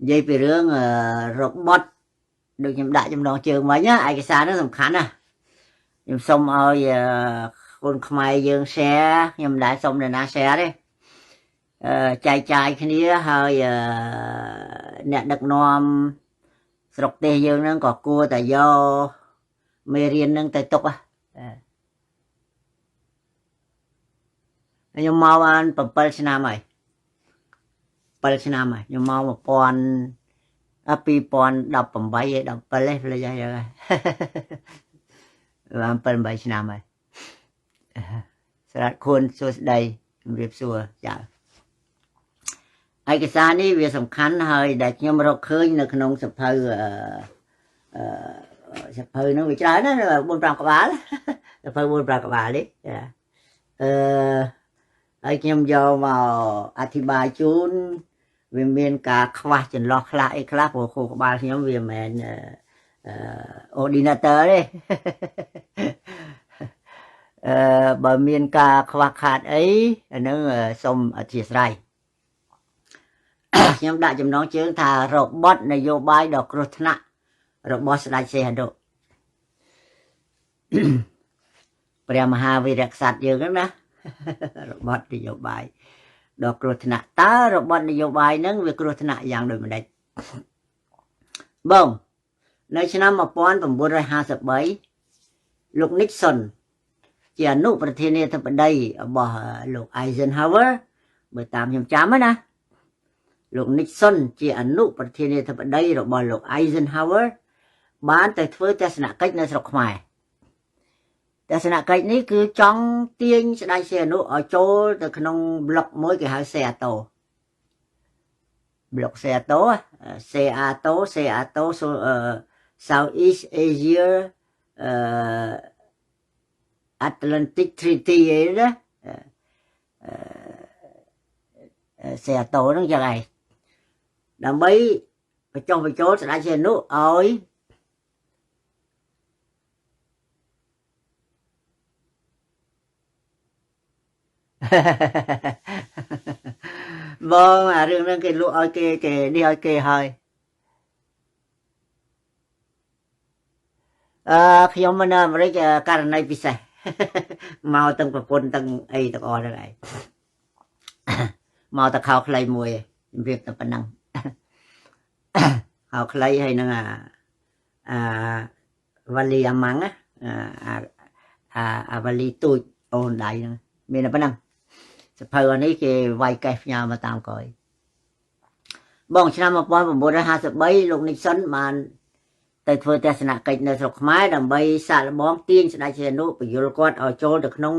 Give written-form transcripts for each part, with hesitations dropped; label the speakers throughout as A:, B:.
A: dây về rương robot được nhầm đại trong đó trường mấy nhá ai cái xa nó tầm khán à nhưng xong ơi con khmai dương xe nhầm đại xong rồi na xe đấy chạy chạy cái này hơi nè đặc nom sọc tê dương nó có cua tại do mê riêng nó tay tục à nhưng mau ăn bầm mày nhưng mau một con api pon đập bầm bay đập bale là vậy rồi làm bầm bay năm mày sạch khuôn số đây việc xua dạ ai cái xa ní việc sầm khánh hơi đặt nhưng mà khơi nó không sập hơi nó bị trái đó là buôn tràng cả bá sập hơi buôn tràng cả bá đấy ai nhầm do vào atiba chun vì miền cả khoa chân lo lại khác của khu của ba nhóm vì mình ordinator đấy bởi miền cả khoa khát ấy nó xong ở thiệt này nhóm đại trong đó chứ thà robot này vô bài đọc rồi nè robot lại xe độ bây mà hai vị đặc sát nhiều lắm đó robot đi vô bài đọc rồi nè ta robot đi vô bài nâng việc rồi nè dạng rồi mình đây bông nơi năm 1957 lúc Nixon chỉ ở nụประเทศนี้ทั้งประเทศบ่ลูก Eisenhower เบอร์ตามจำนะลูก Nixon ជាអនុប្រធានាធិបតីរបស់លោក Eisenhower បានទៅធ្វើទស្សនកិច្ចនៅស្រុកខ្មែរទស្សនកិច្ចនេះគឺចង់ទាញស្ដេចសីហនុឲ្យចូលទៅក្នុងប្លុកមួយគេហៅ SEATO ប្លុក SEATO Southeast Asia Atlantic Treaty ណា SEATO ហ្នឹងយ៉ាងไรដើម្បីបញ្ចុះបញ្ចូលស្ដេចសីហនុឲ្យបងអារឿងហ្នឹងគេលក់ឲ្យគេនេះឲ្យគេហើយខ្ញុំមិនអាមេរិកករណីពិសេសមកទាំងប្រពន្ធទាំងអីទាំងអស់ហ្នឹងឯងមកតែខោខ្លីមួយជំរាបតែប៉ុណ្ណឹងខោខ្លីហើយនឹងវ៉ាលីអាម៉ាំងវ៉ាលីទូចអូនដៃហ្នឹងមានតែប៉ុណ្ណឹងសភៅនេះគេវាយកេះផ្ញើមកតាមក្រោយបងឆ្នាំ1953លោក Nixon បានទៅធ្វើទស្សនកិច្ចនៅស្រុកខ្មែរដើម្បីសាកល្បងទាញស្ដេចសីហនុបញ្យល់គាត់ឲ្យចូលទៅក្នុង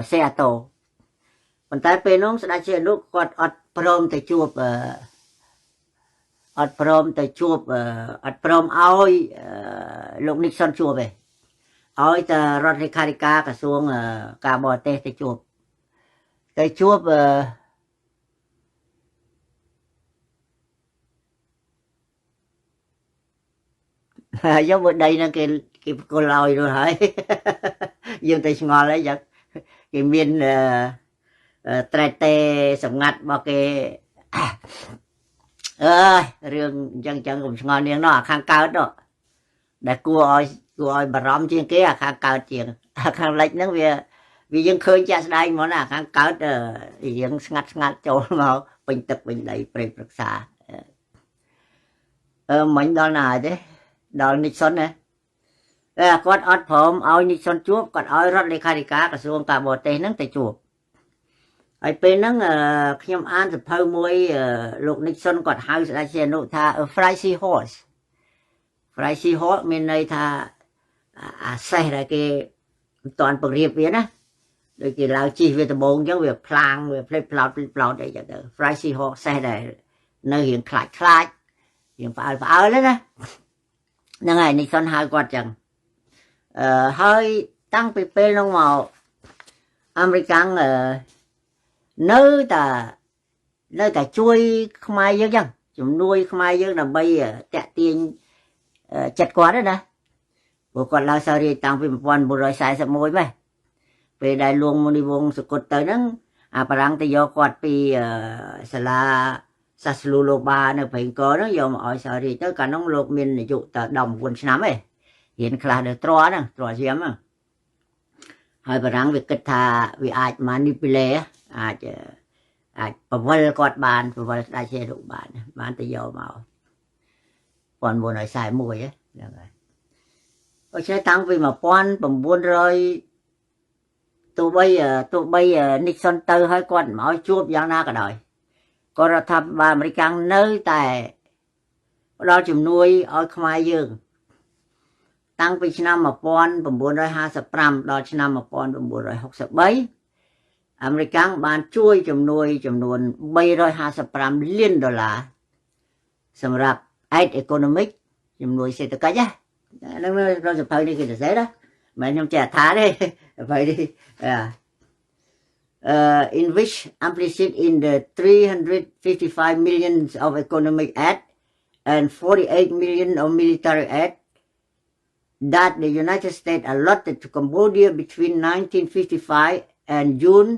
A: SEATO ប៉ុន្តែពេលនោះស្ដេចសីហនុគាត់អត់ព្រមទៅជួបអត់ព្រមឲ្យលោក Nixon ជួបទេឲ្យតែរដ្ឋលេខាធិការក្រសួងការបរទេសទៅជួបយកមួយដីហ្នឹងគេប្រគល់ឲ្យrồiហើយយើងទៅឆ្ងល់ហើយចឹងគេមានត្រែតេសម្ងាត់របស់គេអើយរឿងអញ្ចឹងកុំឆ្ងល់នាងនោះអាខាងកើតនោះដែលគួរឲ្យបារម្ភជាងគេអាខាងកើតជាងអាខាងលិចហ្នឹងវាយើងឃើញចាក់ស្ដែងហ្មងណាអាខាងកើតរៀងស្ងាត់ចូលមកពេញទឹកពេញដីព្រៃព្រឹក្សាមិញដល់ណាទេដល់ Nixon ណាគាត់អត់ព្រមឲ្យ Nixon ជួបគាត់ឲ្យរដ្ឋលេខាធិការក្រសួងការបរទេសហ្នឹងទៅជួបហើយពេលហ្នឹងខ្ញុំអានសភៅមួយលោក Nixon គាត់ហៅស្ដេចសីហនុថា Frisy Horse មានន័យថាអាសេះដែលគេមិនតាន់ពង្រៀបវាណាដូចគេឡើងជិះវាដំបងអញ្ចឹងវាផ្លាងវាផ្លេចផ្លោតអីចឹងទៅ Frisy Horse សេះដែលនៅរៀងខ្លាចរៀងផ្អើលណាហ្នឹងហើយ Nixon ហៅគាត់ចឹងហើយតាំងពីពេលនោះមកអាមេរិកនៅតែជួយខ្មែរយើងចឹងជំនួយខ្មែរយើងដើម្បីតាក់ទាញចិត្តគាត់ណាព្រោះគាត់ឡើងសោយរាជតាំងពី1941ម៉េះពេលដែលលួងមុនីវង្សសុគតទៅហ្នឹងអាបារាំងទៅយកគាត់ពីសាលា សាស្លូឡូបានៅប្រេងកហ្នឹងយកមកឲ្យសារីទៅកាលនោះលោកមានអាយុតែ14ឆ្នាំឯងរៀនខ្លះដល់ត្រហ្នឹងត្រជាមហ្នឹងហើយបារាំងវាគិតថាវាអាច manipulate អាចបវលគាត់បានបវលស្ដេចហេរុបានទៅយកមក1941ហ្នឹងហើយដូច្នេះតាំងពី1900ទោះបីនិកសុនទៅហើយគាត់មិនឲ្យជួបយ៉ាងណាក៏ដោយក៏រដ្ឋាភិបាលអាមេរិកនៅតែផ្ដល់ជំនួយឲ្យខ្មែរយើងតាំងពីឆ្នាំ1955ដល់ឆ្នាំ1963អាមេរិកបានជួយជំនួយចំនួន$355 លានសម្រាប់ aid economic ជំនួយសេដ្ឋកិច្ចហ្នឹងក្នុងសភៅនេះគេសរសេរណាមិនខ្ញុំចេះថាទេសភៅនេះin which implicit in the 355 million of economic aid and 48 million of military aid that the United States allotted to Cambodia between 1955 and June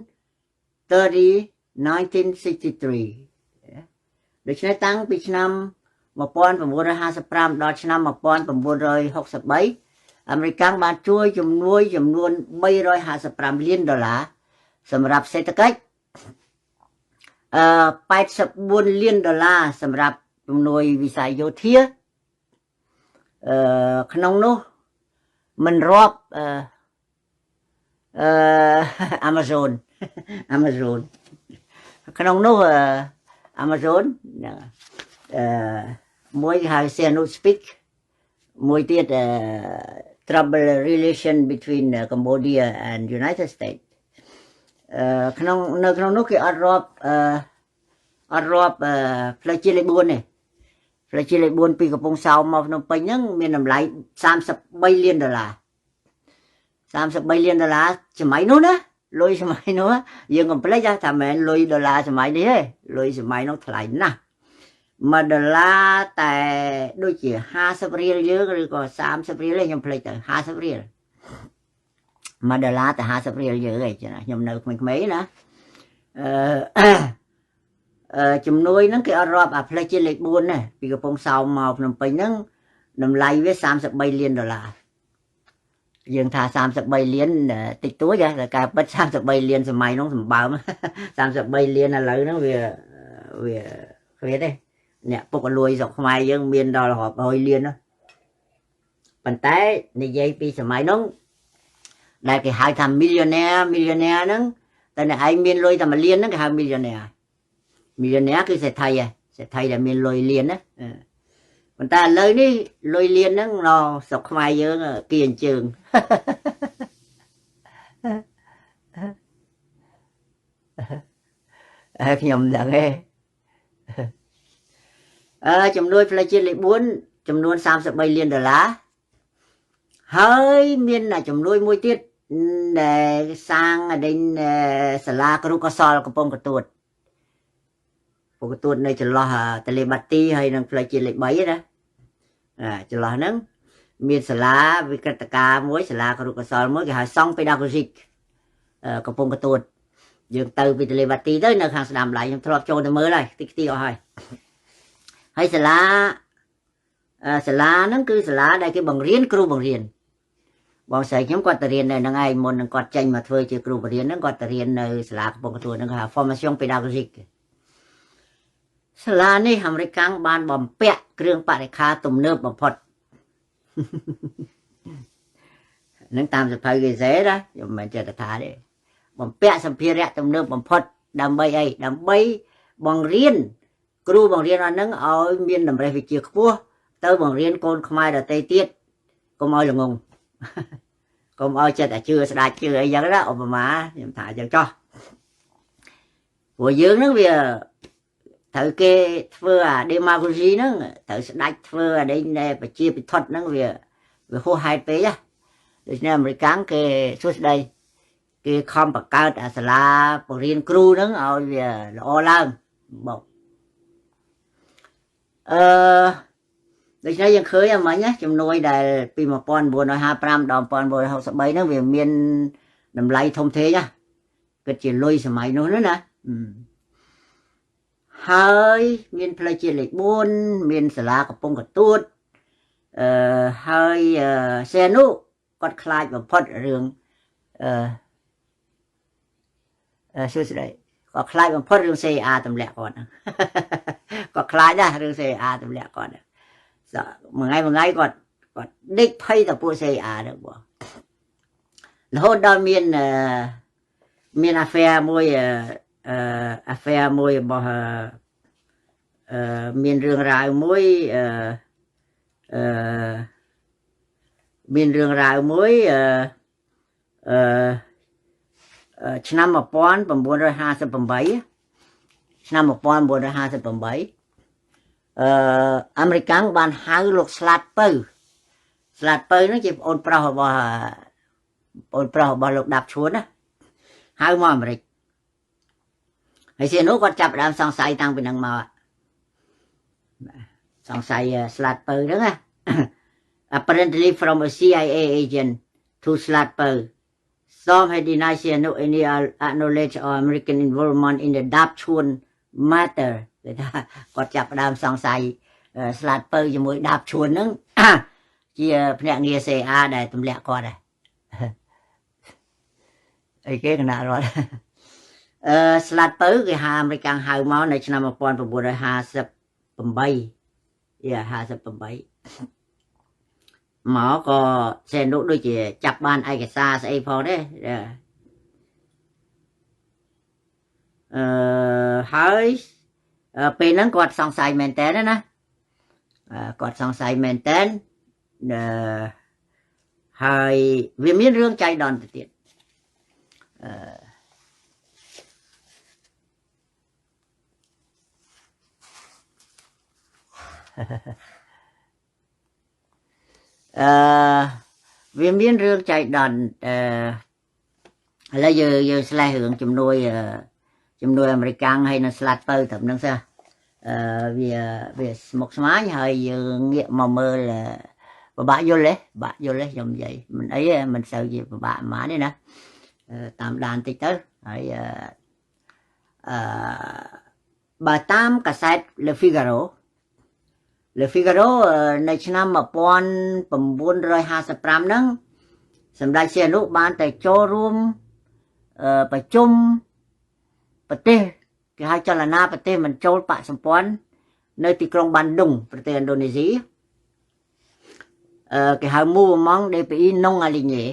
A: 30, 1963 ដូច្នេះតាំងពីឆ្នាំ1955ដល់ឆ្នាំ1963អាមេរិកបានជួយជំនួយចំនួន$355 លានសម្រាប់សេដ្ឋកិច្ច$84 លានសម្រាប់ជំនួយវិស័យយោធាក្នុងនោះមិនរាប់Amazon ក្នុងនោះAmazon មួយហៅ Sihanouk speak មួយទៀត trouble relation between Cambodia and United States នៅក្នុងនោះគេអត់រាប់ផ្លូវជាតិលេខ4ទេផ្លូវជាតិលេខ4ពីកំពង់សោមមកភ្នំពេញហ្នឹងមានតម្លៃ$33 លាន$33 លានសម័យនោះណាលុយសម័យនោះយើងកុំភ្លេចថាមិនមែនលុយដុល្លារសម័យនេះទេលុយសម័យនោះថ្លៃណាស់$1តែដូចជា50រៀលយើងឬក៏30រៀលខ្ញុំភ្លេចទៅ50រៀល$1តែ50រៀលយើងឯងខ្ញុំនៅក្មេងៗណាជំនួយហ្នឹងគេអត់រាប់អាផ្លេចជាលេខ4ណាពីកំពង់សោមមកភ្នំពេញហ្នឹងតម្លៃវា$33 លានយើងថា33លានតិចតួចតែការពិត33លានសម័យនោះសម្បើម33លានឥឡូវហ្នឹងវាគ្រាទេអ្នកពុកលួយស្រុកខ្មែរយើងមានដល់រាប់រយលានណាប៉ុន្តែនិយាយពីសម័យនោះដែលគេហៅថា millionaire ហ្នឹងតែអ្នកឯងមានលុយតែ1លានហ្នឹងគេហៅ millionaire គឺសេដ្ឋីដែលមានលុយលានណាប៉ុន្តែឥឡូវនេះលុយលានហ្នឹងនៅស្រុកខ្មែរយើងគៀអញ្ជើងខ្ញុំដឹងទេចំនួនផ្លូវជាតិលេខ4ចំនួន$33 លានហើយមានចំនួនមួយទៀតដែលសាងដេញសាលាគ្រូកសលកំពង់កទួតនៅចន្លោះទលេបាទីហើយនឹងផ្លូវជាតិលេខ3ណាចន្លោះហ្នឹងមានសាលាវិក្រិតការមួយសាលាគ្រូកសលមួយគេហៅសង់ពេដាហ្គូស៊ីកកំពង់កទួតយើងទៅពីទលេបាទីទៅនៅខាងស្ដាំឡៃខ្ញុំធ្លាប់ចូលទៅមើលហើយតិចអស់ហើយសាលាហ្នឹងគឺសាលាដែលគេបង្រៀនគ្រូបង្រៀនបងស្រីខ្ញុំគាត់ទៅរៀននៅហ្នឹងឯងមុននឹងគាត់ចេញមកធ្វើជាគ្រូបង្រៀនហ្នឹងគាត់ទៅរៀននៅសាលាកំពង់កទួតហ្នឹងគេហៅ Formation Pedagogic សាលានេះអាមេរិកបានបំពាក់គ្រឿងបរិក្ខារទំនើបបំផុតនឹងតាមសភៅគេសេណាខ្ញុំមិនចេះថាទេបំពាក់សម្ភារៈទំនើបបំផុតដើម្បីអីដើម្បីបង្រៀនគ្រូបង្រៀនអស់ហ្នឹងឲ្យមានតម្រេះវិជ្ជាខ្ពស់ទៅបង្រៀនកូនខ្មែរដទៃទៀតកុំឲ្យល្ងងកុំឲ្យចិត្តតែជឿស្ដាច់ជឿអីចឹងណាឧបមាខ្ញុំថាអញ្ចឹងចោះព្រោះយើងហ្នឹងវាត្រូវគេធ្វើអា demagogy ហ្នឹងត្រូវស្ដាច់ធ្វើអាដែលប្រជាពិធដ្ឋហ្នឹងវាហួសហេតុពេកដូច្នេះអាមេរិកគេសួស្ដីគេខំបង្កើតអាសាលាបង្រៀនគ្រូហ្នឹងឲ្យវាល្អឡើងបងដូច្នេះយើងឃើញអាមិញជំនួយដែលពី1955ដល់1963ហ្នឹងវាមានតម្លៃធំធេងគិតជាលុយសម័យនោះណា hơi miền phơi chia lệch buôn miền sả lá cặp bông cặp tuốt hơi xe nụ còn khai và phật rừng xưa đấy có khai và phật rừng xe a tầm lẹ còn có khai ra rừng xe a tầm lẹ còn một ngày còn đích phay tập bộ xe a đượcบ่hôn đo miền miền affair môi bỏ miền rừng rào môi miền rừng rào môi năm 1957năm 1957អាមេរិកបានហៅលោកស្លាតពៅនោះជាប្អូនប្រុសរបស់លោកដាប់ឈួនណាហៅមកអាមេរិកហើយសៀនោះគាត់ចាប់ដើមសង្ស័យតាំងពីនឹងមកសង្ស័យស្លាតពៅហ្នឹងណា apparently from a CIA agent to ស្លាតពៅ some had denied no any acknowledge or American involvement in the ដាប់ឈួន matter គេថាគាត់ចាប់ដើមសង្ស័យស្លាតពៅជាមួយដាប់ឈួនហ្នឹងជាភ្នាក់ងារ CIA ដែលទម្លាក់គាត់ដែរអីគេកណារត់ស្លាតពៅគេហៅអាមេរិកហៅមកនៅឆ្នាំ1958 មកក៏សេនុដូចជាចាប់បានឯកសារស្អីផងដែរហើយពេលហ្នឹងគាត់សង្ស័យមែនតើណាគាត់សង្ស័យមែនតើហើយវាមានរឿងចៃដន្យទៅទៀតវាមានរឿងចៃដន្យឥឡូវយើងស្លេះរឿងជំនួយអាមេរិកហើយនៅស្លាតពៅត្រឹមហ្នឹងសោះវាស្មុគស្មាញហើយយើងងាកមកមើលពិបាកយល់ទេខ្ញុំនិយាយមិនអីទេមិនសូវជាពិបាកហ្មងទេណាតាមដានតិចទៅហើយបើតាមកាសែត Le Figaro នៅឆ្នាំ1955ហ្នឹងសម្ដេចសីហនុបានទៅចូលរួមប្រជុំប្រទេសគេហៅចលនាប្រទេសមិនចូលបកសម្ព័ន្ធនៅទីក្រុងបានឌុងប្រទេសឥណ្ឌូនេស៊ីគេហៅ Movement DPI non aligné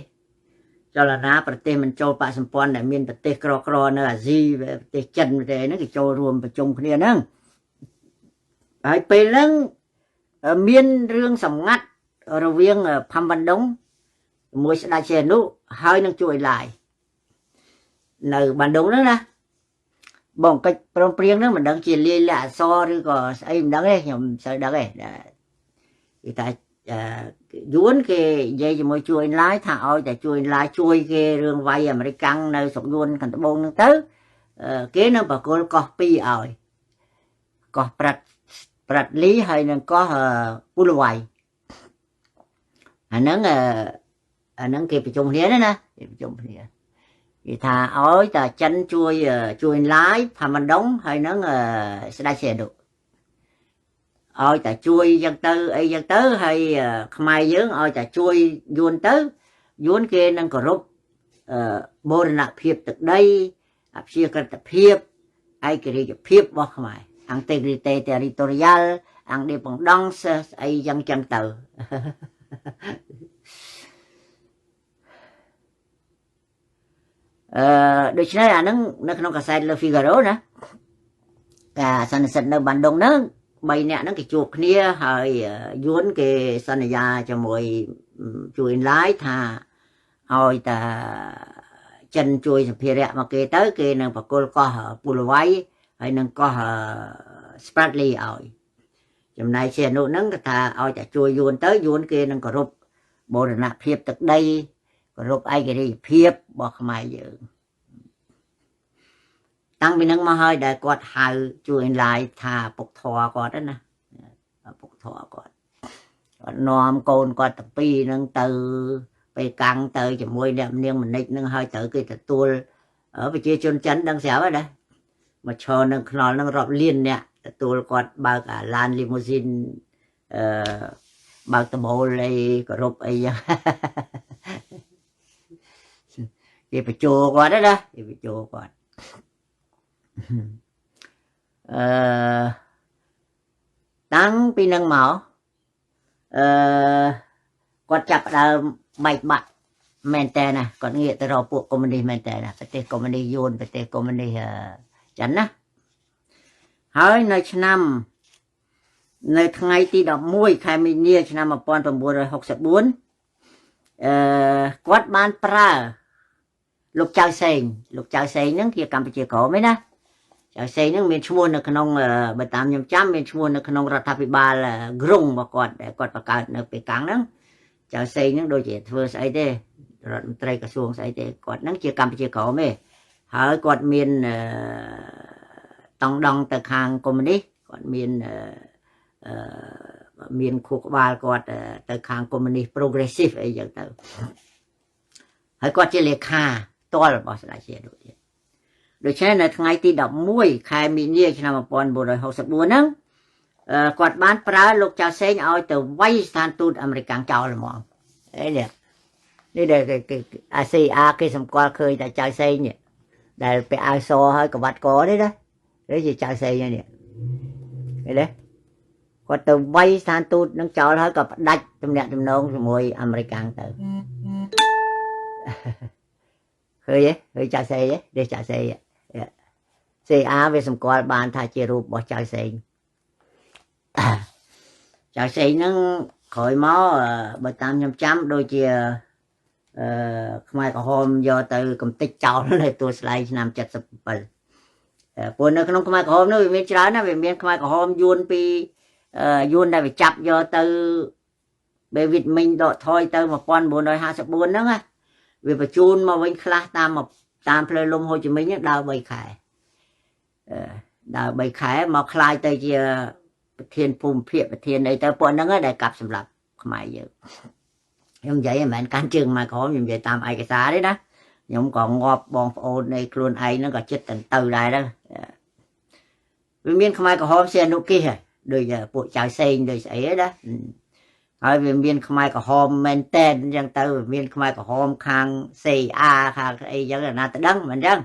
A: ចលនាប្រទេសមិនចូលបកសម្ព័ន្ធដែលមានប្រទេសក្រនៅអាស៊ីប្រទេសចិនប្រទេសហ្នឹងគេចូលរួមប្រជុំគ្នាហ្នឹងហើយពេលហ្នឹងមានរឿងសម្ងាត់រវាងផាំបានឌុងជាមួយស្ដេចសីហនុហើយនឹងជួយឡាយនៅបានឌុងហ្នឹងណាបងកិច្ចព្រមព្រៀងហ្នឹងមិនដឹងជាលាយលក្ខអក្សរឬក៏ស្អីមិនដឹងទេខ្ញុំមិនសូវដឹងទេគេថាយួនគេនិយាយជាមួយជួយឡាយថាឲ្យតែជួយឡាយជួយគេរឿងវាយអាមេរិកនៅស្រុកយួនខាងត្បូងហ្នឹងទៅគេនឹងបកគលកោះ2ឲ្យកោះប្រាត់លីហើយនឹងកោះពូលវ៉ៃអាហ្នឹងគេប្រជុំគ្នាណាគេប្រជុំគ្នាគេថាឲ្យតែចិនជួយឡាយផាមិនដងហើយនឹងស្ដេចសីហនុឲ្យតែជួយយ៉ាងទៅអីយ៉ាងទៅហើយខ្មែរយើងឲ្យតែជួយយួនទៅយួនគេនឹងគោរពបូរណភាពទឹកដីអព្យាក្រឹតភាពឯករាជ្យភាពរបស់ខ្មែរintegrity territorial independence អីយ៉ាងចឹងទៅដូច្នេះអាហ្នឹងនៅក្នុងកាសែត Le Figaro ណាការសន្និសីទនៅបានដុងហ្នឹង3នាក់ហ្នឹងគេជួបគ្នាហើយយួនគេសន្យាជាមួយជួយឡាយថាឲ្យតាចិនជួយសម្ភារៈមកគេទៅគេនឹងបកគលកោះពូលវ៉ៃហើយនឹងកោះ Spratly ឲ្យចំណែកសីហនុហ្នឹងគេថាឲ្យតែជួយយួនទៅយួនគេនឹងគោរពបូរណភាពទឹកដីគោរពឯករាជ្យភាពរបស់ខ្មែរយើងតាំងពីហ្នឹងមកហើយដែលគាត់ហៅជួយឡាយថាពុកធរគាត់ណាពុកធរគាត់នាំកូនគាត់ទៅពីហ្នឹងទៅពេលកាំងទៅជាមួយអ្នកនាងមនិចហ្នឹងហើយត្រូវគេទទួលប្រជាជនចិនដឹងស្រាប់ហើយណា mà cho nó khăn nó rộp liên nè tôi còn bao cả lan limousine bao tầm hồ này có rộp ấy thì phải chô qua đó đó thì phải chô qua tăng pi nâng máu còn chập là bạch bạch men tè nè còn nghĩa từ rồi buộc comedy men tè nè phải comedy yun phải comedy chắn á hỏi nơi năm nơi ngày tí đọc mùi khai mình nia năm 1964 quát ban pra lục chào xây nâng kia Campuchia có mấy nè chào xây nâng miền chuôn ởក្នុង700miền chuôn ởក្នុងរដ្ឋាភិបាលក្រុងរបស់គាត់បង្កើតនៅពេលកាំងហ្នឹងចៅសេងហ្នឹងដូចជាធ្វើស្អីទេរដ្ឋមន្ត្រីក្រសួងស្អីទេគាត់ហ្នឹងជាកម្ពុជាក្រមទេហើយគាត់មានតង់ដងទៅខាងកុម្មុយនីសគាត់មានខួរក្បាលគាត់ទៅខាងកុម្មុយនីស progressive អីចឹងទៅហើយគាត់ជាលេខាផ្ទាល់របស់ស្ដេចសៀនដូច្នេះនៅថ្ងៃទី11ខែមីនាឆ្នាំ1964ហ្នឹងគាត់បានប្រើលោកចៅសេងឲ្យទៅវាយស្ថានទូតអាមេរិកចោលហ្មងអីនេះដែលអាស៊ីអាគេសម្គាល់ឃើញតែចៅសេងនេះដែលពាក់អាវសហើយកបាត់កនេះណានេះជាចៅសេងនេះឃើញទេគាត់ទៅវាយស្ថានទូតនឹងចោលហើយក៏ផ្ដាច់ទំនាក់ទំនងជាមួយអាមេរិកទៅឃើញទេចៅសេងទេចៅសេងសេអាវាសម្គាល់បានថាជារូបរបស់ចៅសេងចៅសេងហ្នឹងក្រោយមកបើតាមខ្ញុំចាំដូចជាខ្មែរក្រហមយកទៅកំទេចចោលនៅទួលស្លែងឆ្នាំ77ព្រោះនៅក្នុងខ្មែរក្រហមនោះវាមានច្រើនណាស់វាមានខ្មែរក្រហមយួនពីយួនដែលវាចាប់យកទៅបេវិតមីងដកថយទៅ1954ហ្នឹងណាវាបញ្ជូនមកវិញខ្លះតាមផ្លូវលំហូជីមិញហ្នឹងដើរ3ខែមកคลายទៅជាប្រធានភូមិភាគប្រធានអីទៅពួកហ្នឹងដែលកាប់សម្លាប់ខ្មែរយើងខ្ញុំនិយាយមិនមែនកាន់ជើងមកក្រមខ្ញុំនិយាយតាមឯកសារទេណាខ្ញុំក៏ងាប់បងប្អូននៃខ្លួនឯងហ្នឹងក៏ចិត្តទៅដែរវាមានខ្មែរក្រហមសៀនុគិសដូចពួកចៅសេងដូចស្អីណាហើយវាមានខ្មែរក្រហមមែនតែនអញ្ចឹងទៅមានខ្មែរក្រហមខាង CA ខាងអីអញ្ចឹងណាទៅដឹងមិនអញ្ចឹង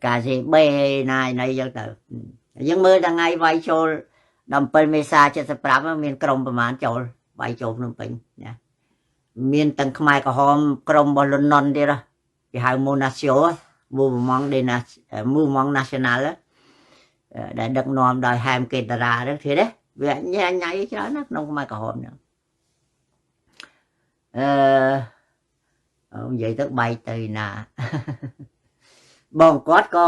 A: ការសេបេណាយអញ្ចឹងទៅយើងមើលថ្ងៃវាយចូល17មេសា75មានក្រុមប្រមាណចូលវាយចូលភ្នំពេញណាមានទាំងខ្មែរក្រហមក្រុមរបស់លន់ណុនទៀតគេហៅ Movement National ដែលដឹកនាំដោយហែមកេតារាហ្នឹងឃើញទេវាញ៉ៃច្រើនណាស់ក្នុងខ្មែរក្រហមហ្នឹងនិយាយទៅបែកទៅណាបងគាត់ក៏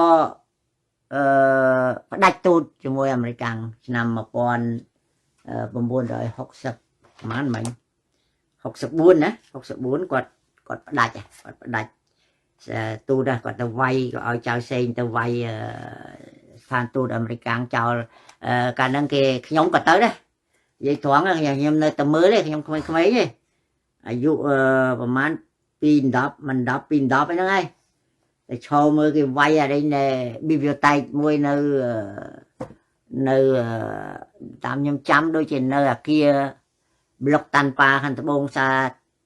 A: ផ្ដាច់ទូតជាមួយអាមេរិកឆ្នាំ1960ប្រហែលមិញ64ណា64គាត់ផ្ដាច់ទូតគាត់ទៅវាយក៏ឲ្យចៅសេងទៅវាយស្ថានទូតអាមេរិកចោលកាលហ្នឹងគេខ្ញុំក៏ទៅដែរនិយាយត្រង់ខ្ញុំនៅតែមើលទេខ្ញុំក្មេងៗទេអាយុប្រហែល2 10ហ្នឹងហើយតែឈរមើលគេវាយអីនៅ bibliothèque មួយនៅតាមខ្ញុំចាំដូចជានៅអាគារប្លុកតាន់ប៉ាខាងត្បូងសា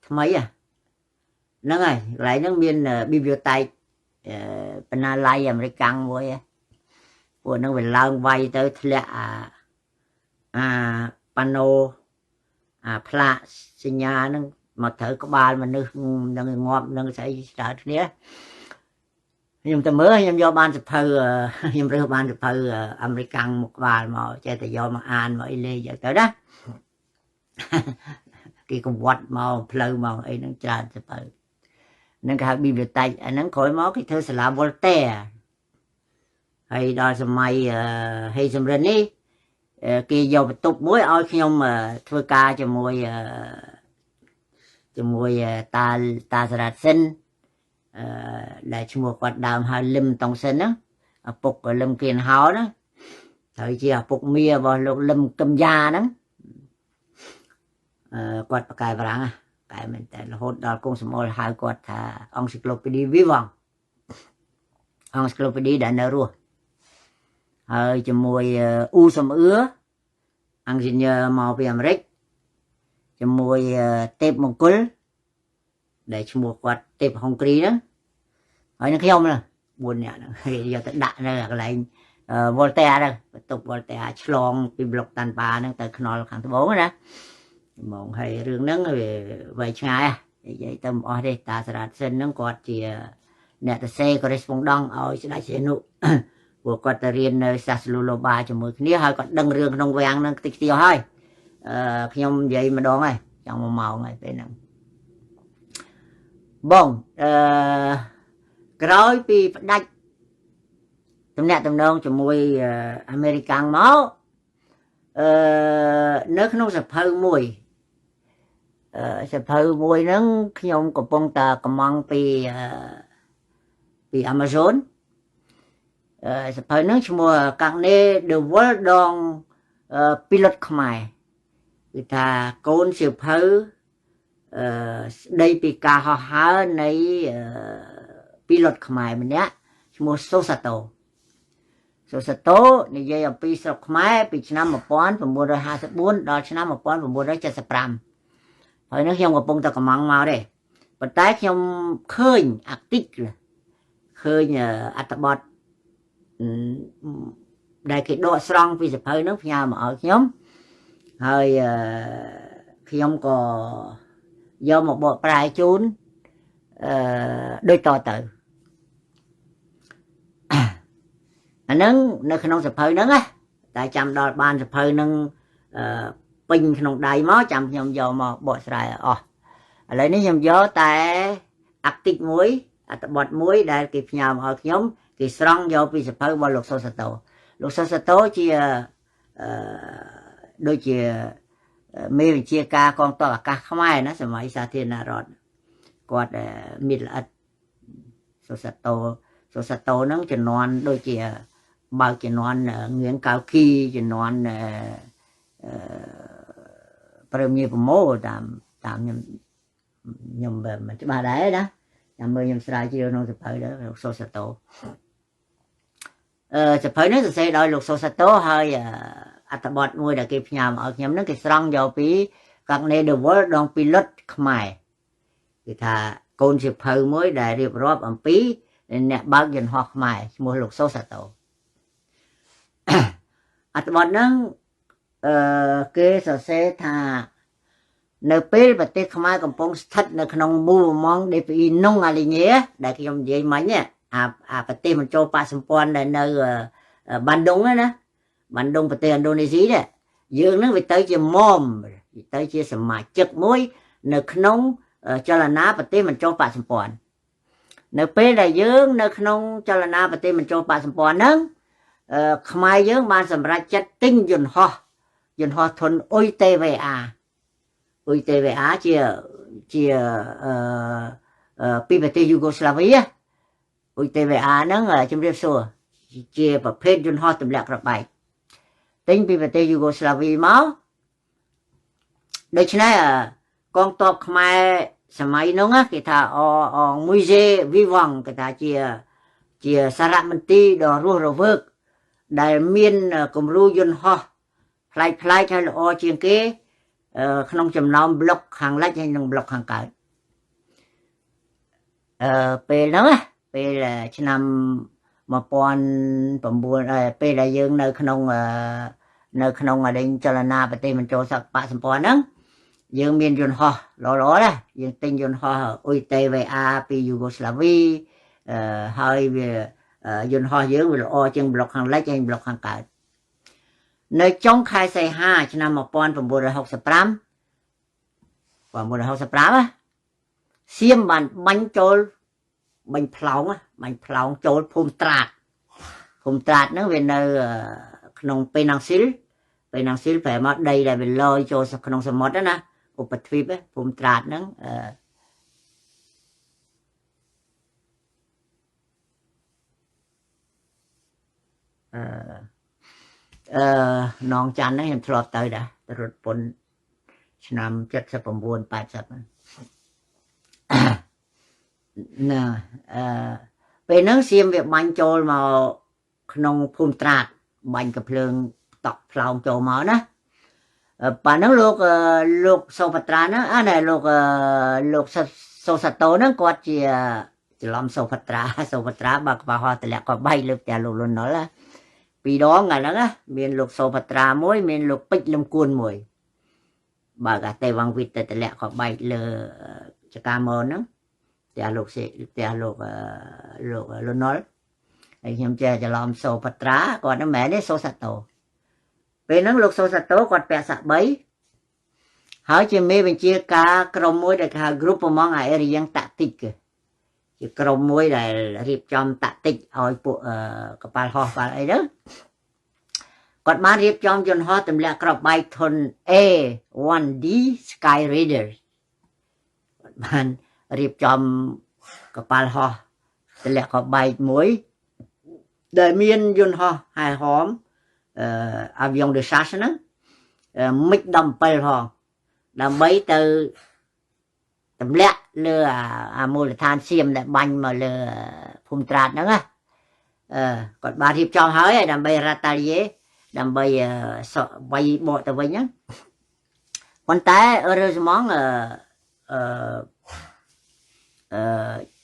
A: ថ្មីហ្នឹងហើយកន្លែងហ្នឹងមាន bibliothèque បណ្ណាល័យអាមេរិកមួយពួកហ្នឹងវាឡើងវាយទៅធ្លាក់អាប៉ាណូផ្លាកសញ្ញាហ្នឹងមកត្រូវក្បាលមនុស្សនឹងងាប់នឹងស្អីច្រើនគ្នាខ្ញុំទៅមើលខ្ញុំយកបានសភៅខ្ញុំរើសបានសភៅអាមេរិកមកក្បាលមកចេះតែយកមកអានមកអីលេងទៅណាគេកវត្តមកផ្លូវមកអីហ្នឹងច្រើនសភៅហ្នឹងគេហៅ bibliothèque អាហ្នឹងក្រោយមកគេធ្វើសាលា Voltaire ហើយដល់សម័យហេសំរិននេះគេយកបន្ទប់មួយឲ្យខ្ញុំធ្វើការជាមួយតាសារ៉ាត់សិនដែលឈ្មោះគាត់ដើមហៅលឹមតុងសិនហ្នឹងឪពុកលឹមគៀនហោហ្នឹងហើយជាឪពុកមារបស់លោកលឹមកឹមយ៉ាហ្នឹងគាត់បកកែបារាំងកែមែនតែរហូតដល់គង់សមលហៅគាត់ថា Encyclopédie Vivant Encyclopédie ដែលនៅរស់ ហើយជាមួយអ៊ូសំអឿអង្គញើមកពីអាមេរិកជាមួយទេពមង្គលដែលឈ្មោះគាត់ទេពហុងគ្រីហ្នឹងហើយនឹងខ្ញុំហ្នឹង4នាក់ហ្នឹងយកទៅដាក់នៅកន្លែងVoltaire ហ្នឹងបន្ទប់ Voltaire ឆ្លងពីប្លុកតាន់ប៉ាហ្នឹងទៅខ្នល់ខាងត្បូងណាហ្មងហើយរឿងហ្នឹងវាវែងឆ្ងាយនិយាយទៅមិនអស់ទេតាសារ៉ាតសិនហ្នឹងគាត់ជាអ្នកទៅសេ correspondent ឲ្យស្ដេចសីហនុព្រោះគាត់ទៅរៀននៅសាស្ត្រលូឡូបាជាមួយគ្នាហើយគាត់ដឹងរឿងក្នុងវាំងហ្នឹងតិចទៀតហើយខ្ញុំនិយាយម្ដងហើយចង់1ម៉ោងហើយពេលហ្នឹងបងក្រោយពីផ្ដាច់ទំនាក់ទំនងជាមួយអាមេរិកាំងមកនៅក្នុងសភៅមួយហ្នឹងខ្ញុំកំពុងតែកំងពី Amazon សភៅហ្នឹងឈ្មោះកាំងនេ The World ដងពីលុតខ្មែរគឺថាកូនសៀវភៅស្ដីពីការហោះហើរនៃពីលុតខ្មែរម្នាក់ឈ្មោះសូសាតូនិយាយអំពីស្រុកខ្មែរពីឆ្នាំ1954ដល់ឆ្នាំ1975ហើយនេះខ្ញុំកំពុងតែកំងមកទេប៉ុន្តែខ្ញុំឃើញអាតិចឃើញអត្ថបទដែលគេដកស្រង់ពីសភៅហ្នឹងផ្ញើមកឲ្យខ្ញុំហើយខ្ញុំក៏យកមកបកប្រែជូនដូចតទៅអាហ្នឹងនៅក្នុងសភៅហ្នឹងណាតែចាំដល់បានសភៅហ្នឹងពេញក្នុងដៃមកចាំខ្ញុំយកមកបកស្រាយអស់ឥឡូវនេះខ្ញុំយកតែអាតិចមួយអត្ថបទមួយដែលគេផ្ញើមកឲ្យខ្ញុំគេស្រង់យកពីសភៅរបស់លោកសូសាតូជាដូចជាមេវិជាការកងទ័ពអាកាសខ្មែរណាសម័យសាធារណរដ្ឋគាត់មានល្អិតសូសាតូហ្នឹងជំនាន់ដូចជាបើកជំនាន់ងៀងកៅគីជំនាន់ព្រមញាប្រមូលតាមខ្ញុំមិនច្បាស់ដែរណាចាំមើលខ្ញុំស្រាវជ្រាវក្នុងសភៅដែរលោកសូសាតូសភៅនេះសរសេរដោយលោកសូសាតូហើយអត្ថបទមួយដែលគេផ្ញើមកឲ្យខ្ញុំហ្នឹងគេស្រង់យកពីកាក់នេ The World ដងពីលុតខ្មែរគឺថាកូនសៀវភៅមួយដែលរៀបរាប់អំពីអ្នកបើកយន្តហោះខ្មែរឈ្មោះលោកសូសាតូអត្ថបទហ្នឹងគេសរសេរថានៅពេលប្រទេសខ្មែរកំពុងស្ថិតនៅក្នុងមូលម៉ង DPI នងអាលីញ៉េដែលខ្ញុំនិយាយមិញអាប្រទេសមិនចូលបកសម្ព័ន្ធដែលនៅបានដុងណាបានដុងប្រទេសឥណ្ឌូនេស៊ីនេះយើងនឹងវាទៅជាមុំទៅជាសមាជិកមួយនៅក្នុងចលនាប្រទេសមិនចូលបកសម្ព័ន្ធនៅពេលដែលយើងនៅក្នុងចលនាប្រទេសមិនចូលបកសម្ព័ន្ធហ្នឹងខ្មែរយើងបានសម្រេចចិត្តទិញយន្តហោះធុនអ៊ុយ TVA ជាពីប្រទេសយូហ្គោស្លាវីអ៊ុយ TVA ហ្នឹងជំរាបសួរជាប្រភេទយន្តហោះទម្លាក់គ្រាប់បែកទិញពីប្រទេសយូហ្គោស្លាវីមកដូច្នេះកងទ័ពខ្មែរសម័យនោះគេថាមួយជេវីវងគេថាជាសារមន្ទីរដ៏រស់រវើកដែលមានគំរូយន្តហោះផ្លែកហើយល្អជាងគេក្នុងចំណោមប្លុកខាងលិចហើយនិងប្លុកខាងកើតពេលហ្នឹងពេលឆ្នាំ1900ពេលដែលយើងនៅក្នុងអដេញចលនាប្រទេសមិនចូលបកសម្ព័ន្ធហ្នឹងយើងមានយន្តហោះល្អដែរយើងទិញយន្តហោះអ៊ុយ TVA ពីយូហ្គោស្លាវីហើយវាយន្តហោះយើងវាល្អជាងប្លុកខាងលិចហើយប្លុកខាងកើតនៅចុងខែសីហាឆ្នាំ1965សៀមបានបាញ់ផ្លោងចូលភូមិត្រាតហ្នឹងវានៅក្នុងពេណាំងស៊ីលប្រែមកដីដែលវាលយចូលក្នុងសមុទ្រណាឧបទ្វីបភូមិត្រាតហ្នឹងនងច័ន្ទហ្នឹងខ្ញុំធ្លាប់ទៅដែរទៅរត់ពន្ធឆ្នាំ79 80ណាពេលហ្នឹងសៀមវាបាញ់ចូលមកក្នុងភូមិត្រាត bánh cặp lương tọc lòng chỗ mở đó bà nó luộc sô phật ra nó này luộc sô sạch tố nó quạt chỉ làm sô phật ra bà hoa tự lẹ có bay lục chả luộc luôn nó là vì đó ngày đó miền luộc sô phật ra muối miền luộc bích lâm cuốn muối bà gà tây vang vịt tự lẹ có bay lơ cho ca mơ nó chả luộc luôn nó anh em chơi cho làm sô phật ra còn nó mẹ đấy sô sạch tố về nó luộc sô sạch tố quạt bẹ sạ bấy hỏi chị mê bên chia cảក្រុមមួយដែលគេហៅ group ហ្មងអារៀងតាក់ទិចជាក្រុមមួយដែលរៀបចំតាក់ទិចឲ្យពួកកប៉ាល់ហោះបាល់អីទៅគាត់បានរៀបចំយន្តហោះទម្លាក់គ្រាប់បែកធុន A1D Sky Raider គាត់បានរៀបចំកប៉ាល់ហោះទម្លាក់គ្រាប់បែកមួយដែលមានយន្តហោះហែហមavion de chasse ហ្នឹងមិច17ផងដើម្បីទៅទម្លាក់លើអាមូលដ្ឋានសៀមដែលបាញ់មកលើភូមិត្រាតហ្នឹងណាគាត់បានរៀបចំហើយដើម្បីរ៉ាតាលីដើម្បីវាយបកទៅវិញហ្នឹងប៉ុន្តែរើសហ្មង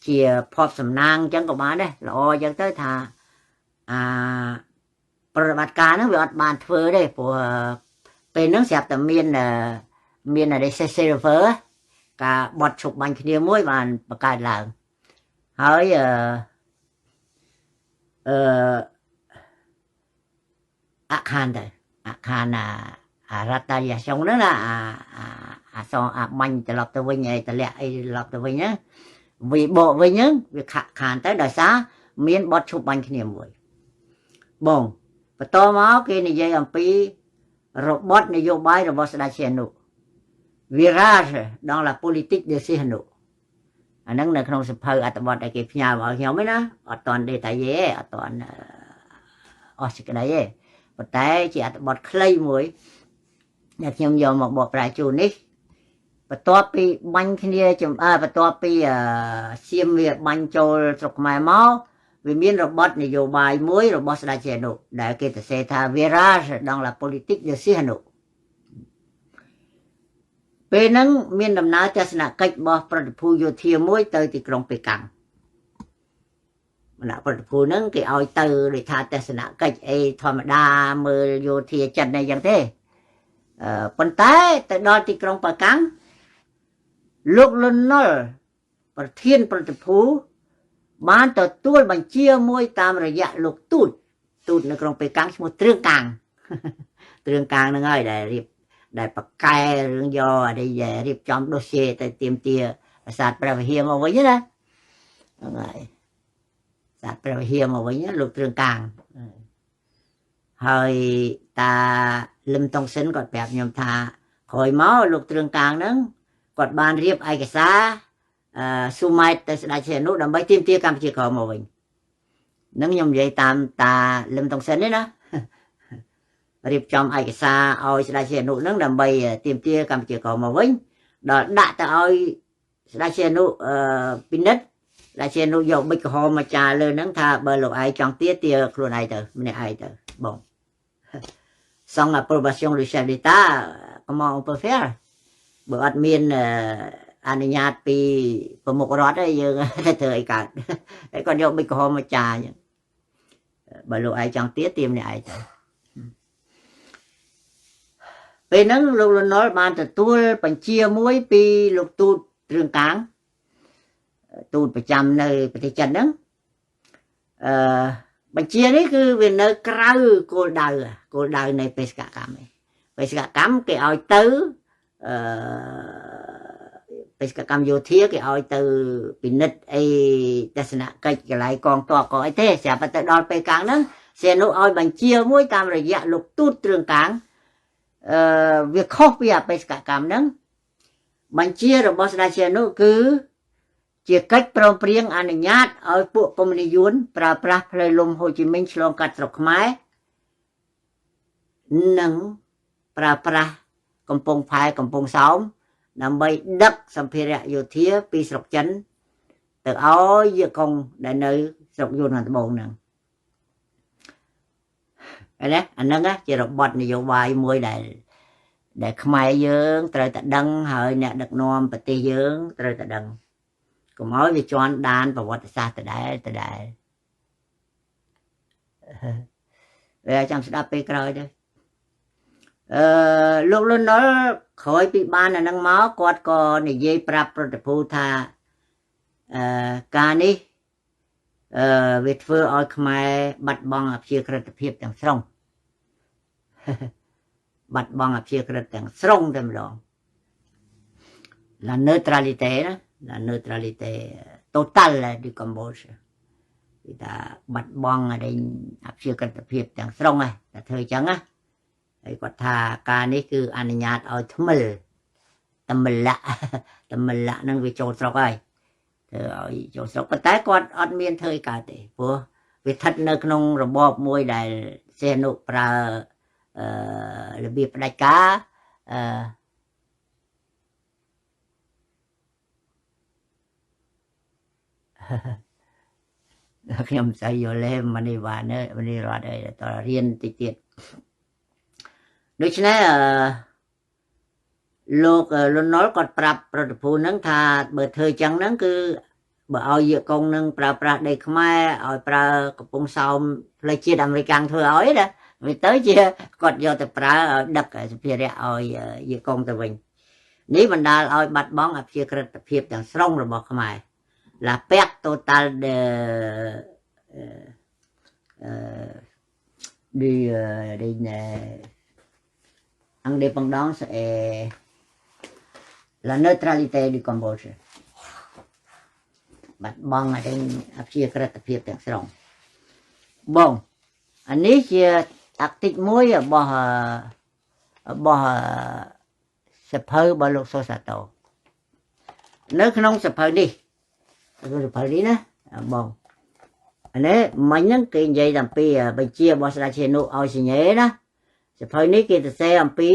A: ជាភ័ព្វសំណាងអញ្ចឹងក៏បានដែរល្អអញ្ចឹងទៅថាប្រតិបត្តិការហ្នឹងវាអត់បានធ្វើទេព្រោះពេលហ្នឹងស្រាប់តែមាន server ការបត់ឈប់បាញ់គ្នាមួយបានបង្កើតឡើងហើយអាខានរ៉ាតាយាសុងហ្នឹងណាអាបាញ់ត្រឡប់ទៅវិញឯតម្លាក់អីត្រឡប់ទៅវិញណាវាបកវិញហ្នឹងវាខានទៅដោយសារមានបត់ឈប់បាញ់គ្នាមួយបងបន្តមកគេនិយាយអំពីរបបនយោបាយរបស់ស្ដេចសៀនុVirage dans la politique de Sihanouk អាហ្នឹងនៅក្នុងសភៅអត្ថបទដែលគេផ្ញើមកឲ្យខ្ញុំឯណាអត់តាន់ detail ទេអត់តាន់អស់សេចក្តីទេប៉ុន្តែជាអត្ថបទខ្លីមួយដែលខ្ញុំយកមកបកប្រែជូននេះបន្ទាប់ពីបាញ់គ្នាបន្ទាប់ពីសៀមវាបាញ់ចូលស្រុកខ្មែរមកវាមានរបបនយោបាយមួយរបស់ស្ដេចសៀនុដែលគេសរសេរថា Virage dans la politique de Sihanoukពេលហ្នឹងមានដំណើរទស្សនកិច្ចរបស់ប្រតិភូយោធាមួយទៅទីក្រុងប៉េកាំងម្នាក់ប្រតិភូហ្នឹងគេឲ្យទៅដូចថាទស្សនកិច្ចអីធម្មតាមើលយោធាចិនអីចឹងទេប៉ុន្តែទៅដល់ទីក្រុងប៉េកាំងលោកលន់ណុលប្រធានប្រតិភូបានទទួលបញ្ជាមួយតាមរយៈលោកទូតនៅក្រុងប៉េកាំងឈ្មោះទ្រឿងកាងហ្នឹងហើយដែលបកកែរឿងយកដែលរៀបចំដូសៀទៅទៀមទាប្រាសាទព្រះវិហារមកវិញណាហ្នឹងហើយប្រាសាទព្រះវិហារមកវិញលោកទ្រឿងកាងហើយតាលឹមតុងសិនគាត់ប្រាប់ខ្ញុំថាក្រោយមកលោកទ្រឿងកាងហ្នឹងគាត់បានរៀបឯកសារស៊ូម៉ែតទៅស្ដេចសៀនុដើម្បីទៀមទាកម្ពុជាក្រោមមកវិញហ្នឹងខ្ញុំនិយាយតាមតាលឹមតុងសិនទេណារៀបចំឯកសារឲ្យស្ដេចសៀនុហ្នឹងដើម្បីទាមទារកម្ពុជាក្រោមមកវិញដល់ដាក់ទៅឲ្យស្ដេចសៀនុពិនិត្យស្ដេចសៀនុយកប៊ិចក្រហមមកចាលើហ្នឹងថាបើលោកឯងចង់ទាខ្លួនឯងទៅម្នាក់ឯងទៅបង sans approbation du chef d'état comment on peut faire បើអត់មានអនុញ្ញាតពីប្រមុខរដ្ឋទេយើងធ្វើអីកើតហើយគាត់យកប៊ិចក្រហមមកចាអញ្ចឹងបើលោកឯងចង់ទាម្នាក់ឯងទៅពេលហ្នឹងលោកលន់ណុលបានទទួលបញ្ជាមួយពីលោកទូតទ្រឿងកាងទូតប្រចាំនៅប្រទេសចិនហ្នឹងបញ្ជានេះគឺវានៅក្រៅគោលដៅនៃបេសកកម្មបេសកកម្មគេឲ្យទៅបេសកកម្មយោធាគេឲ្យទៅពិនិត្យអីទស្សនកិច្ចកន្លែងកងទ័ពក៏អីទេស្រាប់តែដល់ពេលកាំងហ្នឹងសៀនុឲ្យបញ្ជាមួយតាមរយៈលោកទូតទ្រឿងកាងវាខុសពីអបេសកកម្មហ្នឹងបញ្ជារបស់ស្ដេចសៀនុគឺជាកិច្ចព្រមព្រៀងអនុញ្ញាតឲ្យពួកកុម្មុយនីសយួនប្រើប្រាស់ផ្លូវលំហូជីមិញឆ្លងកាត់ស្រុកខ្មែរនិងប្រើប្រាស់កំពង់ផែកំពង់សោមដើម្បីដឹកសម្ភារៈយោធាពីស្រុកចិនទៅឲ្យយកកុងដែលនៅស្រុកយួនខាងត្បូងហ្នឹង đấy anh nâng á chỉ là bọt này vô bài môi để khai dưỡng trời ta đăng hơi nè được nom và tê dưỡng trời ta đăng cũng nói về cho anh đan và vật xa từ đấy về trong sẽ đáp bê rồi đây lúc lúc nó khỏi bị ban là năng máu quạt co này dây prap pro tha ca ní Việt phương oi khai bắt bong áp chia khởi tập hiệp chẳng xong bắt bong áp chia khởi chẳng xong thêm rồi là neutralité đó là neutralité total là đi Campuchia người ta bắt bong ở đây áp chia khởi tập hiệp chẳng xong này là thời chẳng áไอ้กว่าทาการนี้คืออนุญาตเอาทมิลตมิลละนั่งวิโจสระไอ้เธอเอาโจสระก็แต่ก่อนอดเมียนเธอกาเตะพวกวิทัศน์ในขนมระบบมวยได้เซนุปราระเบียบได้กาខ្ញុំស្អីយល់ទេមនីវ៉ានមនីរត់អីតរៀនតិចទៀតដូច្នេះលោកលន់ណុលគាត់ប្រាប់ប្រតិភូនឹងថាបើធ្វើចឹងហ្នឹងគឺបើឲ្យយកកងនឹងប្រើប្រាស់ដីខ្មែរឲ្យប្រើកំពង់សោមផ្លូវជាតិអាមេរិកធ្វើឲ្យណាវាទៅជាគាត់យកទៅប្រើឲ្យដឹកសម្ភារៈឲ្យយកកងទៅវិញនេះបណ្ដាលឲ្យបាត់បង់អភិក្រិតភាពទាំងស្រុងរបស់ខ្មែរ là perte totale de indépendance et la neutralité du Cambodge បាត់បង់អភិក្រិតភាពទាំងស្រុងបងអានេះជាតាក់ទិកមួយរបស់សភៅរបស់លោកសូសាតូនៅក្នុងសភៅនេះសភៅនេះណាបងអានេះមិញហ្នឹងគេនិយាយអំពីបញ្ជារបស់ស្ដេចឈេនុឲ្យសញ្ញេណាសភៅនេះគេសរសេរអំពី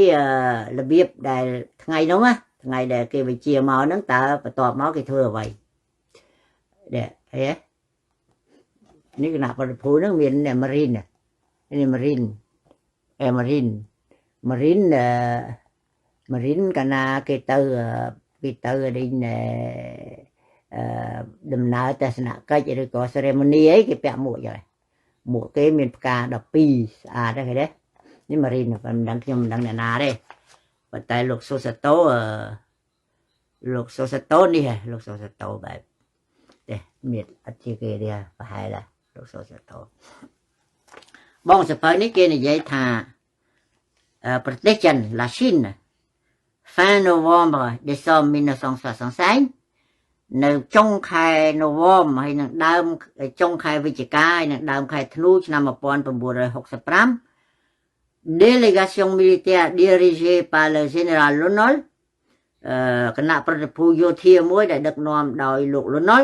A: របៀបដែលថ្ងៃហ្នឹងណាថ្ងៃដែលគេបញ្ជាមកហ្នឹងតើបន្ទាប់មកគេធ្វើអ្វីនេះអីនេះគណៈប្រតិភូហ្នឹងមានម៉ារីននេះម៉ារីនកាលណាគេទៅđây nè đầm nào ta sẽ nã cách rồi có ceremony ấy cái bẹ muội rồi muội cái miền ca đập pi đây cái đấy nhưng mà riêng phần đăng nhom đăng nà đây và tại lục sô sát tố đi hả lục sô sát tố vậy đây miệt ở chia kia đi và hai là lục sô sát tố bông sập này kia này dây thà protection là xin fin November December 1966 នៅចុងខែ November ហើយនឹងដើមចុងខែវិច្ឆិកាហើយនឹងដើមខែធ្នូឆ្នាំ 1965 délégation militaire dirigée par le général Lonol គណៈប្រតិភូយោធាមួយដែលដឹកនាំដោយលោក Lonol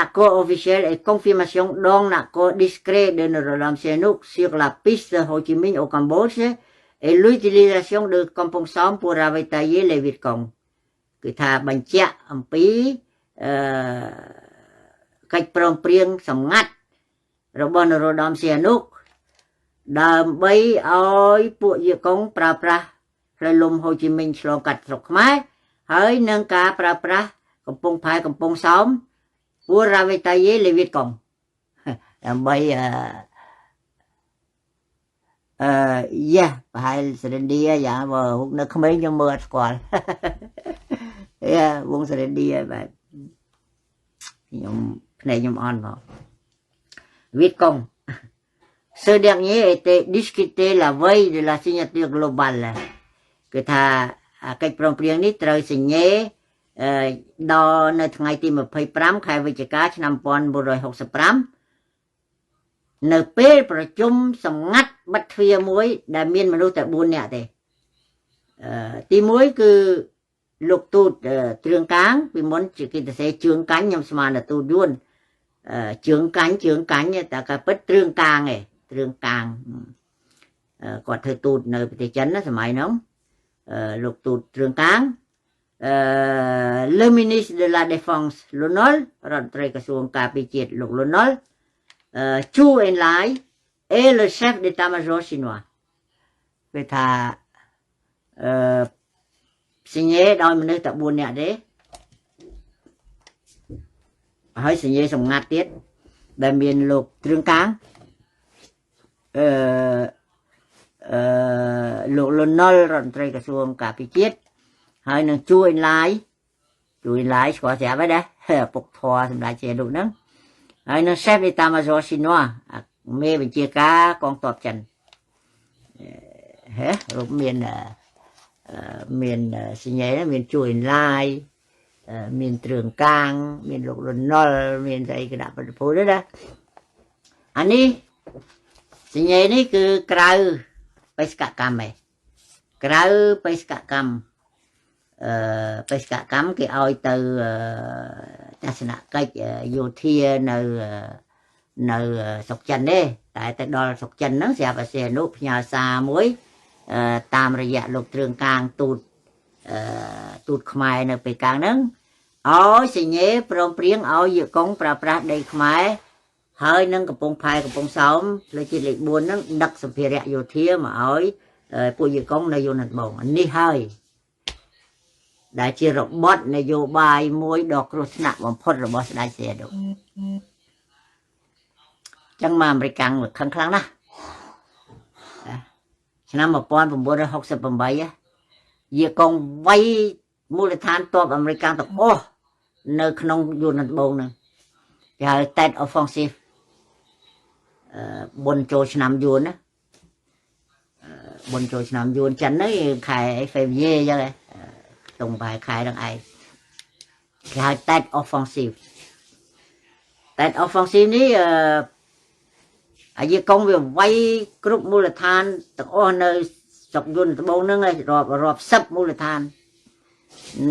A: accord officiel et confirmation d'un accord discret de Norodom Sihanouk sur la piste de Ho Chi Minh au Cambodge et l'utilisation de Kampong Som pour ravitailler les Vietcong គឺថាបញ្ជាក់អំពីកិច្ចព្រមព្រៀងសម្ងាត់របស់នរោត្តមសីហនុដើម្បីឲ្យពួកយេកុងប្រើប្រាស់ផ្លូវលំហូជីមិញឆ្លងកាត់ស្រុកខ្មែរហើយនឹងការប្រើប្រាស់កំពង់ផែកំពង់សោម pour ravitailler les Vietcong ដើម្បីប្រហែលសរិនឌីយ៉ាបើនៅក្មេងខ្ញុំមើលអត់ស្គាល់វងសរិនឌីបាទខ្ញុំភ្នែកខ្ញុំអន់មកVietcong ce dernier était discuté la veille de la signature globale គឺថាកិច្ចព្រមព្រៀងនេះត្រូវសញ្ញេដល់នៅថ្ងៃទី25ខែវិច្ឆិកាឆ្នាំ 1965 នៅពេលប្រជុំសម្ងាត់បិទទ្វារមួយដែលមានមនុស្សតែ4នាក់ទេទី1គឺលោកទូតទ្រឿងកាងពីមុនជាគេទៅសេជឿងកាញ់ខ្ញុំស្មានតែទូតយួនជឿងកាញ់តែក៏ពិតទ្រឿងកាងឯងទ្រឿងកាងគាត់ធ្វើទូតនៅប្រទេសចិនណាសម័យហ្នឹងលោកទូតទ្រឿងកាងle ministre de la défense Lonol រដ្ឋមន្ត្រីក្រសួងការពារជាតិលោក Lonol Chu Enlai et le chef d'état-major chinois គេថាសញ្ញេដោយមនុស្សតែ4នាក់ទេហើយសញ្ញេសម្ងាត់ទៀតដែលមានលោកទ្រឿងកាងលោកលន់ណុលរដ្ឋមន្ត្រីក្រសួងការពារជាតិហើយនឹងជួយឡាយស្គាល់ស្រាប់ហើយដែរពុកធរសម្ដេចជាលោកហ្នឹងហើយនឹង chef d'état-major chinois មេបញ្ជាការកងទ័ពចិនរូបមានសញ្ញេមានជួយឡាយមានទ្រឿងកាងមានលោកលន់ណុលមានស្អីគណៈប្រតិភូទេណាអានេះសញ្ញេនេះគឺក្រៅបេសកកម្មឯងក្រៅបេសកកម្មបេសកកម្មគេឲ្យទៅទស្សនកិច្ចយោធានៅស្រុកចិនទេតែទៅដល់ស្រុកចិនហ្នឹងស្រាប់តែសៀនុផ្ញើសារមួយតាមរយៈលោកទ្រឿងកាងទូតខ្មែរនៅពេលកាំងហ្នឹងឲ្យសញ្ញេព្រមព្រៀងឲ្យយកកុងប្រើប្រាស់ដីខ្មែរហើយនឹងកំពង់ផែកំពង់សោមផ្លូវជាតិលេខ4ហ្នឹងដឹកសម្ភារៈយោធាមកឲ្យពួកយកកុងនៅយូនត្បូងនេះហើយដែលជារបត់នយោបាយមួយដ៏គ្រោះថ្នាក់បំផុតរបស់ស្ដេចសៀនុចឹងមកអាមេរិកខឹងខ្លាំងណាស់ឆ្នាំ1968យាកុងវាយមូលដ្ឋានទ័ពអាមេរិកទាំងអស់នៅក្នុងយូនត្បូងហ្នឹងគេហៅ Tet Offensive បុណ្យចូលឆ្នាំយួនណាបុណ្យចូលឆ្នាំយួនចិនហ្នឹងខែហ្វេវ្រីអញ្ចឹងតុងបែខែហ្នឹងឯងគេហៅ Tet Offensive នេះអាយាកុងវាវាយគ្រប់មូលដ្ឋានទាំងអស់នៅស្រុកយួនត្បូងហ្នឹងរាប់សិបមូលដ្ឋាន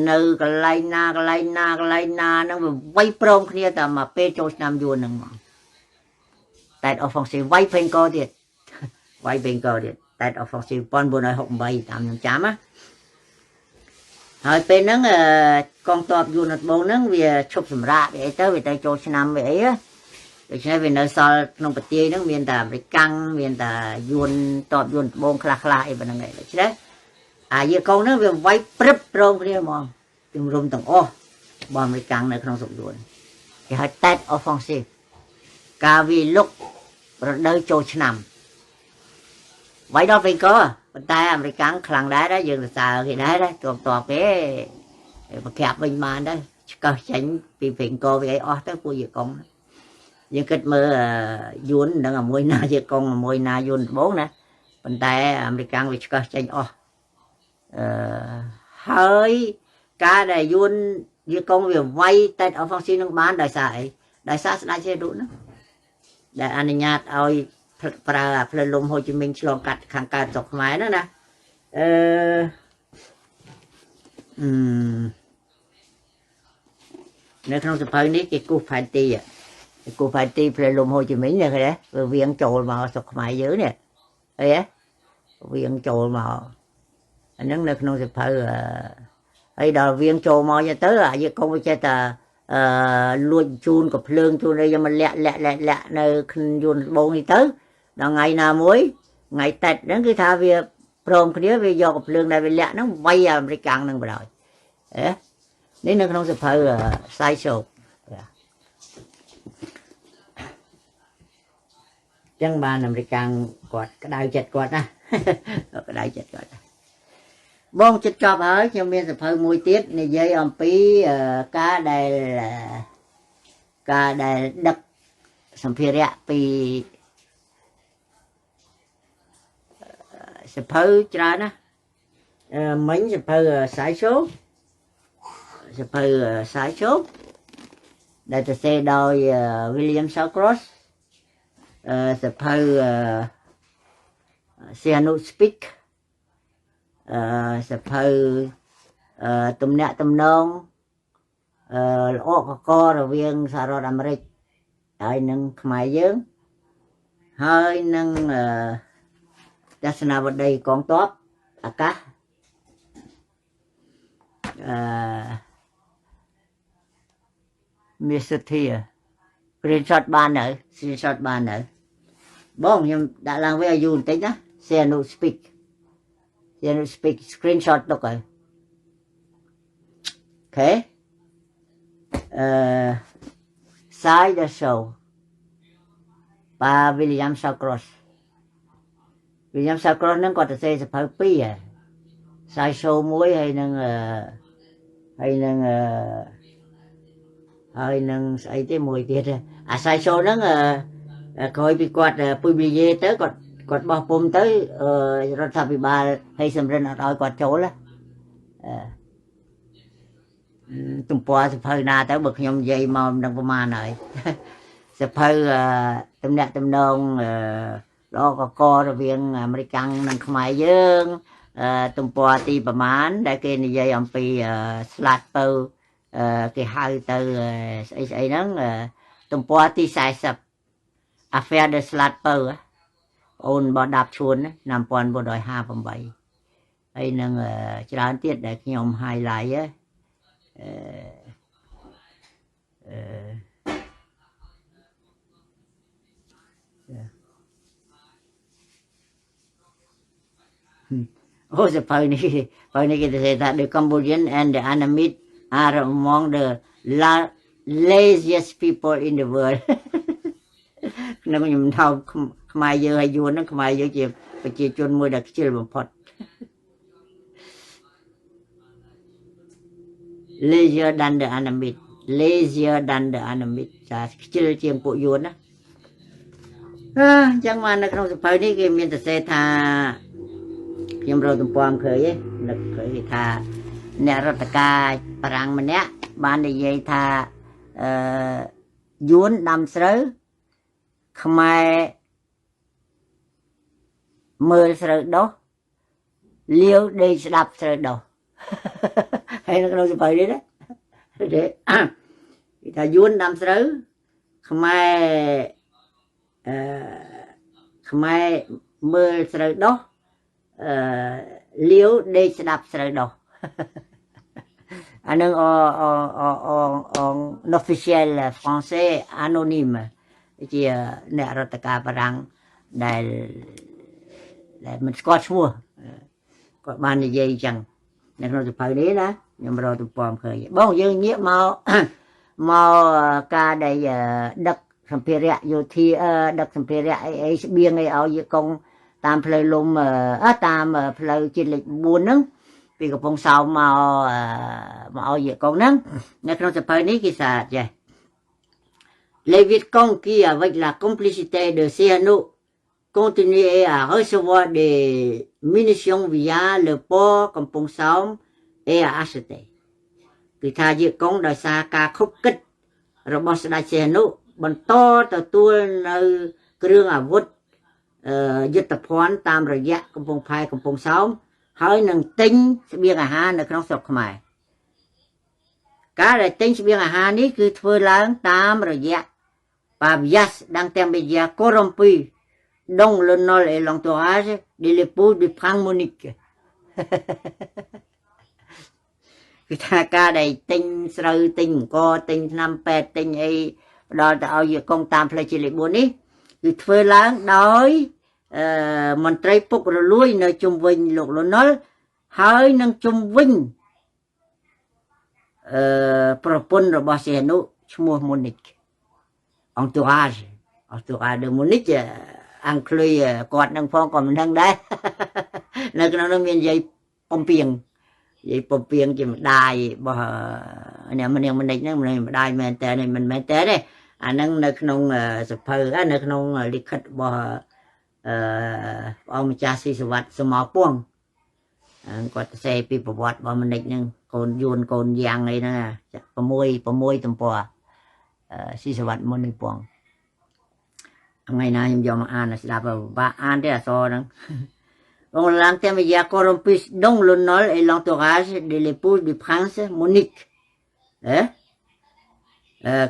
A: នៅកន្លែងណាហ្នឹងវាវាយព្រមគ្នាតែមកពេលចូលឆ្នាំយួនហ្នឹងមកតែ offensive វាយពេញកទៀតតែ offensive 1968តាមខ្ញុំចាំណាហើយពេលហ្នឹងកងទ័ពយួនត្បូងហ្នឹងវាឈប់សម្រាកវាទៅចូលឆ្នាំវាអីដូច្នេះវានៅសល់ក្នុងប្រទេសហ្នឹងមានតែអាមេរិកមានតែយួនតបយួនត្បូងខ្លះអីប៉ុណ្្នឹងឯងដូច្នេះអាយាកុងហ្នឹងវាវាយព្រឹបព្រមគ្នាហ្មងជំរុំទាំងអស់របស់អាមេរិកនៅក្នុងស្រុកយួនគេហៅ Tet Offensive ការវាលុករដូវចូលឆ្នាំវាយដល់ពេលក៏ប៉ុន្តែអាមេរិកខ្លាំងដែរយើងសរសើរគេដែរទប់គេប្រក្រាបវិញបានដែរឆ្កឹះចេញពីព្រេងកវាអីអស់ទៅពួកយាកុងយើងគិតមើលយួននឹងមួយណាយាកុងមួយណាយួនត្បូងណាប៉ុន្តែអាមេរិកវាឆ្កឹះចេញអស់ហើយការដែលយួនយាកុងវាវាយតែ offensive នឹងបានដោយសារអីដោយសារស្ដេចសៀនុហ្នឹងដែលអនុញ្ញាតឲ្យប្រើផ្លូវលំហូជីមិញឆ្លងកាត់ខាងកើតស្រុកខ្មែរហ្នឹងណានៅក្នុងសភៅនេះគេគូសផែនទីផ្លូវលំហូជីមិញនេះឃើញទេវាវៀងចូលមកស្រុកខ្មែរយើងនេះឃើញទេវៀងចូលមកអាហ្នឹងនៅក្នុងសភៅហើយដល់វៀងចូលមកទៅអាយាកុងវាចេះតែលួចជូនកំភ្លើងជូនអីយកមកលាក់នៅក្នុងយួនត្បូងនេះទៅដល់ថ្ងៃណាមួយថ្ងៃតែតហ្នឹងគឺថាវាព្រមគ្នាវាយកកំភ្លើងដែលវាលាក់ហ្នឹងវាយអាមេរិកហ្នឹងបណ្ដោយនេះនៅក្នុងសភៅសាយសូបចឹងបានអាមេរិកគាត់ក្តៅចិត្តគាត់ណាក្តៅចិត្តគាត់បងចិត្តចប់ហើយខ្ញុំមានសភៅមួយទៀតនិយាយអំពីការដែលដឹកសម្ភារៈពីសភៅច្រើនណាមិញសភៅសាយសូដែលទៅសេដោយ William Shawcross សភៅ Sihanouk Speak សភៅទំនាក់ទំនងល្អករវាងសហរដ្ឋអាមេរិកហើយនឹងខ្មែរយើងហើយនឹងទស្សនាវដ្តីកងទ័ពអាកាសមានសិទ្ធិ screenshot បាននៅ Bong nhưng đã làm với ayun tính á xe nụ speak screenshot đâu rồi ok side the show bà William Shawcross nó còn sẽ phải pi à side show muối hay nâng ấy tới mùi tiệt à side show nó coi bị quạt public tới quạt bao pum tới rồi thà bị bà hay xem lên ở quạt chỗ đó tụm po sẽ phơi na tới bực nhom dây màu đằngประมาณ này sẽ phơi tụm nông đó có rồi viên American năng khmai dương tụm po ti ประมาณ ដែលគេនិយាយអំពី slot ទៅគេហៅទៅស្អីហ្នឹងទំព័រទី40 affair the slot ទៅអូនបដាប់ឈួនឆ្នាំ1958ហើយនឹងច្រើនទៀតដែលខ្ញុំ highlight អូសភៅនេះគេថា the Cambodian and the Annamite are among the laziest people in the world ខ្ញុំថាខ្មែរយើងឲ្យយួនហ្នឹងខ្មែរយើងជាប្រជាជនមួយដែលខ្ជិលបំផុត lazier than the Annamite ថាខ្ជិលជាងពួកយួនណាអញ្ចឹងមកនៅក្នុងសភៅនេះគេមានសរសេរថាខ្ញុំរកទំព័រឃើញនឹកឃើញថាអ្នករដ្ឋការបារាំងម្នាក់បាននិយាយថាយួនដាំស្រូវខ្មែរមើលស្រូវដុះលាវដេកស្ដាប់ស្រូវដុះហើយនៅក្នុងសភៅនេះណាគេថាយួនដាំស្រូវខ្មែរមើលស្រូវដុះលាវដេកស្ដាប់ស្រូវដុះអានឹង officiel français anonyme ជាអ្នករដ្ឋការបារាំងដែលមិនស្គាល់ឈ្មោះគាត់បាននិយាយអញ្ចឹងនៅក្នុងសភៅនេះណាខ្ញុំរកទំព័រឃើញបងយើងងាកមកការដែលដឹកសម្ភារៈយោធាដឹកសម្ភារៈអីស្បៀងអីឲ្យយកកងតាមផ្លូវលំតាមផ្លូវជាតិលេខ 4 ហ្នឹងពីកំពង់សោមមកឲ្យយកកងហ្នឹងនៅក្នុងសភៅនេះគេថាចេះ Les Vietcong qui avec la complicité de Sihanouk continuaient à recevoir des munitions via le portកំពង់សោម et à acheter គឺថាយកកងដោយសារការខុបគិតរបស់ស្ដេចសីហនុបន្តទទួលនៅគ្រឿងអាវុធយុទ្ធភ័ណ្ឌតាមរយៈកំពង់ផែកំពង់សោមហើយនឹងទិញស្បៀងអាហារនៅក្នុងស្រុកខ្មែរការដែលទិញស្បៀងអាហារនេះគឺធ្វើឡើងតាមរយៈPavias dans Termédia corrompu dont le nom et l'entourage de l'épouse de Franck Monique គឺថាការដែលទិញស្រូវទិញអង្គទិញថ្នាំពេទ្យទិញអីផ្ដល់ទៅឲ្យយកកងតាមផ្លូវជាតិលេខ 4 នេះគឺធ្វើឡើងដោយមន្ត្រីពុករលួយនៅជុំវិញលោកលន់នល់ហើយនឹងជុំវិញប្រពន្ធរបស់សីហនុឈ្មោះ Monique entourage de Monique អង្គុយគាត់នឹងផងក៏មិនដឹងដែរនៅក្នុងនោះមានយាយពំពីងជាម្ដាយរបស់អ្នកម្នាក់ហ្នឹងម្ដាយមែនតើមិនមែនតើទេអាហ្នឹងនៅក្នុងសភៅនៅក្នុងលិខិតរបស់ព្រះអង្គម្ចាស់ស៊ីសវត្តសមរពួងគាត់សរសេរពីប្រវត្តិរបស់ម្នាក់ហ្នឹងកូនយួនកូនយ៉ាងអីហ្នឹង6ទំព័រស៊ីសវត្តមុននេះពួងថ្ងៃណាខ្ញុំយកមកអានស្ដាប់បាក់អានទេអក្សរហ្នឹងOn l'intermédiaire corrompu dont le nom et l'entourage de l'épouse du prince Monique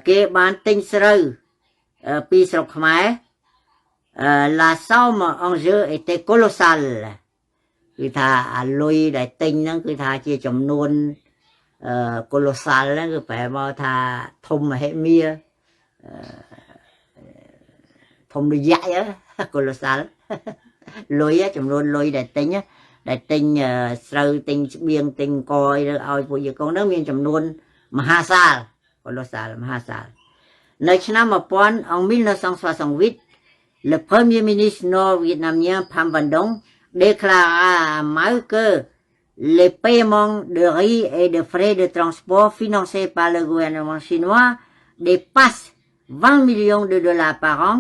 A: គេបានទិញស្រូវពីស្រុកខ្មែរ la somme en jeu était colossale គឺថាអាលុយដែលទិញហ្នឹងគឺថាជាចំនួនcolossal ហ្នឹងគឺប្រែមកថាធំមហិមាធំរយៈ colossal លុយចំនួនលុយដែលទិញស្រូវទិញស្បៀងទិញកយឬឲ្យពួកយើងកងនោះមានចំនួនមហាសាល colossal មហាសាលនៅឆ្នាំ1968 le premier ministre nord-vietnamien Pham Van Dong déclara à Mao que les paiements de riz et de frais de transport financés par le gouvernement chinois dépassent 20 millions de dollars par an.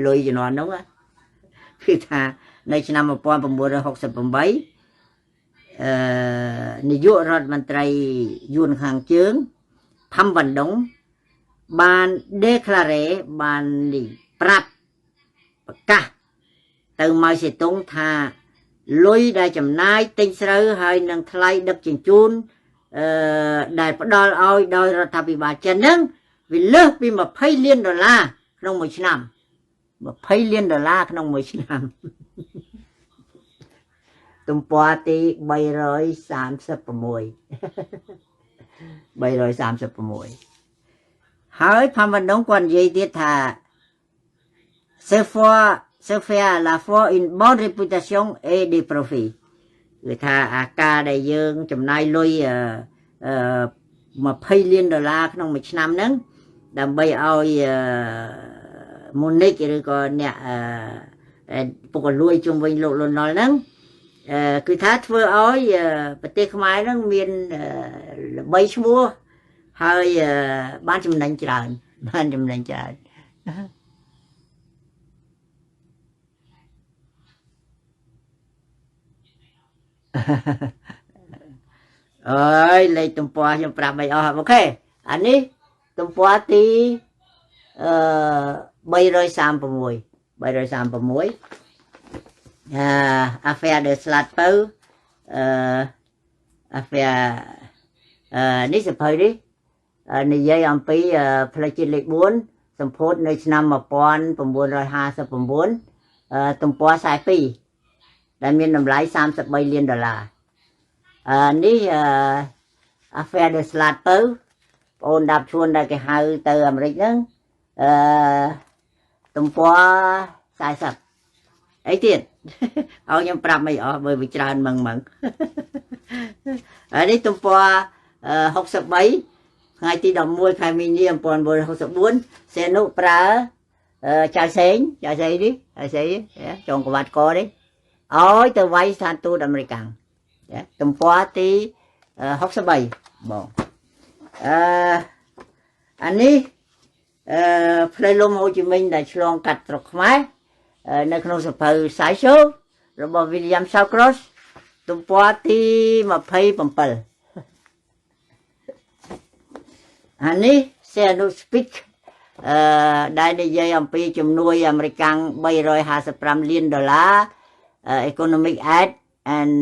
A: លុយជំនាន់នោះគឺថានៅឆ្នាំ1968នាយករដ្ឋមន្ត្រីយួនខាងជើង Pham Van Dong បាន declare បានប្រាប់ប្រកាសទៅម៉ៅសេតុងថាលុយដែលចំណាយទិញស្រូវហើយនឹងថ្លៃដឹកជញ្ជូនដែលផ្ដល់ឲ្យដោយរដ្ឋាភិបាលចិនហ្នឹងវាលើសពី$20 លានក្នុងមួយឆ្នាំ$20 លានក្នុងមួយឆ្នាំទំព័រទី336ហើយ Pham Van Dong គាត់និយាយទៀតថា se fait à la fois une bonne réputation et des profits គឺថាអាការដែលយើងចំណាយលុយ$20 លានក្នុងមួយឆ្នាំហ្នឹងដើម្បីឲ្យមូនិកឬក៏អ្នកពុកលួយជុំវិញលោកលន់នល់ហ្នឹងគឺថាធ្វើឲ្យប្រទេសខ្មែរហ្នឹងមានល្បីឈ្មោះហើយបានចំណេញច្រើនអើយលេខទំព័រខ្ញុំប្រាប់មិនអស់អូខេអានេះទំព័រទី336 affaire de Slatpo affaire នេះសភៅនេះនិយាយអំពីផ្លូវជាតិលេខ4សម្ពោធនៅឆ្នាំ1959ទំព័រ42ដែលមានតម្លៃ$33 លាននេះaffaire de Slatpo បងអូនដាប់ជួនដែលគេហៅទៅអាមេរិកហ្នឹងទំព័រ40អីទៀតឲ្យខ្ញុំប្រាប់មិនអស់បើវាច្រើនម៉ងហើយនេះទំព័រ63ថ្ងៃទី11ខែមីនា1964សេនុប្រើចៅសេងនេះចងក្បាត់កនេះឲ្យទៅវាយស្ថានទូតអាមេរិកទំព័រទី63បងអានេះផ្លូវលំហូជីមិញដែលឆ្លងកាត់ស្រុកខ្មែរនៅក្នុងសភៅ Sideshow របស់ William Shawcross ទំព័រទី27អានេះ Senu Speak ដែលនិយាយអំពីជំនួយអាមេរិក$355 លាន economic aid and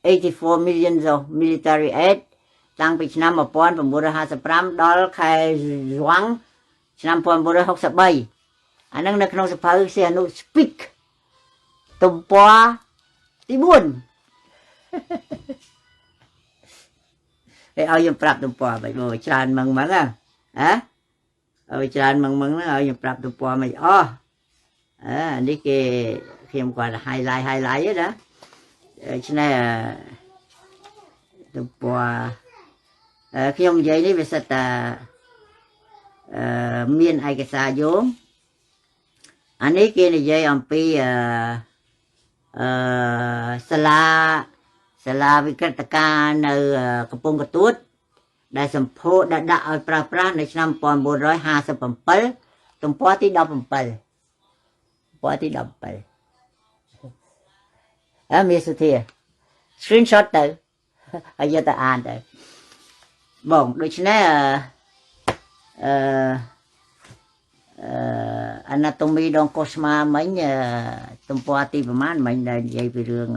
A: 84 million of military aid តាំងពីឆ្នាំ1955ដល់ខែយួងឆ្នាំ1963អាហ្នឹងនៅក្នុងសភៅ Senu Speak ទំព័រទី4ឲ្យខ្ញុំប្រាប់ទំព័រមិនបើច្រើនម៉ងហ៎ឲ្យច្រើនម៉ងហ្នឹងឲ្យខ្ញុំប្រាប់ទំព័រមិនអស់នេះគេខ្ញុំគាត់ highlight ទេណាឆ្នេះទំព័រខ្ញុំនិយាយនេះវាសិតតែមានឯកសារយោងអានេះគេនិយាយអំពីសាលាវិក្រិតការនៅកំពង់កទួតដែលសម្ពោធដែលដាក់ឲ្យប្រើប្រាស់នៅឆ្នាំ1957ទំព័រទី17មានសុធា screenshot ទៅហើយយកទៅអានទៅបងដូច្នេះanatomy ដងកុសស្មាមិញទំព័រទីប្រមាណមិញដែលនិយាយពីរឿង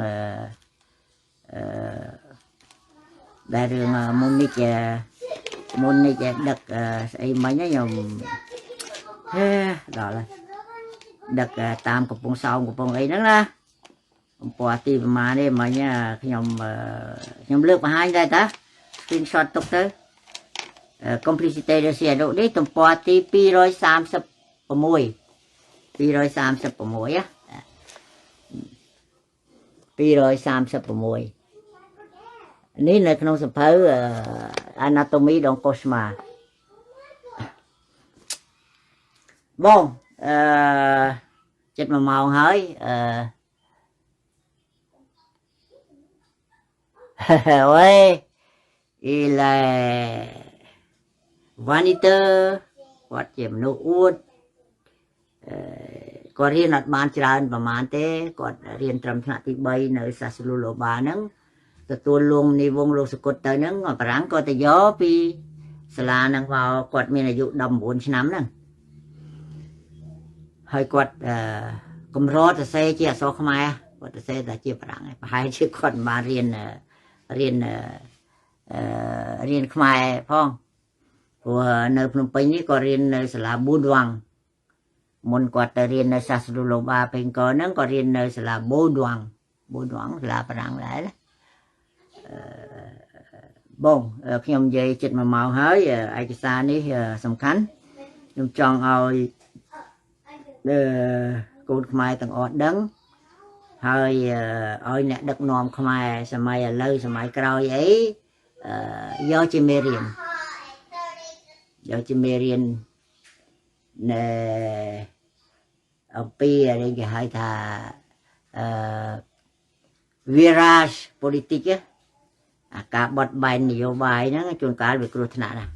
A: ដែលរឿងមូនិកដឹកស្អីមិញខ្ញុំដល់ហើយដឹកតាមកំពង់សោមកំពង់អីហ្នឹងណាទំព័រទីប្រមាណនេះមិញខ្ញុំលើកបង្ហាញដែរតា screenshot ទុកទៅ complicité de Sierra នេះទំព័រទី236 236ណា236នេះនៅក្នុងសភៅ Anatomy Don Cosma បងចិត្ត1 ម៉ោងហើយ喂il est vaniteux គាត់ជាមនុស្សអួតគាត់រៀនអត់បានច្រើនប្រហែលទេគាត់រៀនត្រឹមថ្នាក់ទី3នៅសាស្ត្រាលូបាហ្នឹងទទួលលងនីវងលោកសកុតទៅហ្នឹងបារាំងក៏ទៅយកពីសាលាហ្នឹងមកគាត់មានអាយុ19ឆ្នាំហ្នឹងហើយគាត់កម្រសរសេរជាអក្សរខ្មែរគាត់សរសេរតែជាបារាំងប្រហែលជាគាត់មិនបានរៀនខ្មែរផងព្រោះនៅភ្នំពេញនេះក៏រៀននៅសាលាប៊ូដួងមុនគាត់ទៅរៀននៅសាស្ត្រាលូបាពេញកហ្នឹងក៏រៀននៅសាលាប៊ូដួងសាលាបារាំងដែរណាបងខ្ញុំនិយាយចិត្ត1 ម៉ោងហើយឯកសារនេះសំខាន់ខ្ញុំចង់ឲ្យកូនខ្មែរទាំងអស់ដឹងហើយឲ្យអ្នកដឹកនាំខ្មែរសម័យឥឡូវសម័យក្រោយអីយកជាមេរៀនណែអំពីអីគេហៅថាvirage politique អាការបត់បែននយោបាយហ្នឹងជួនកាលវាគ្រោះថ្នាក់ណាស់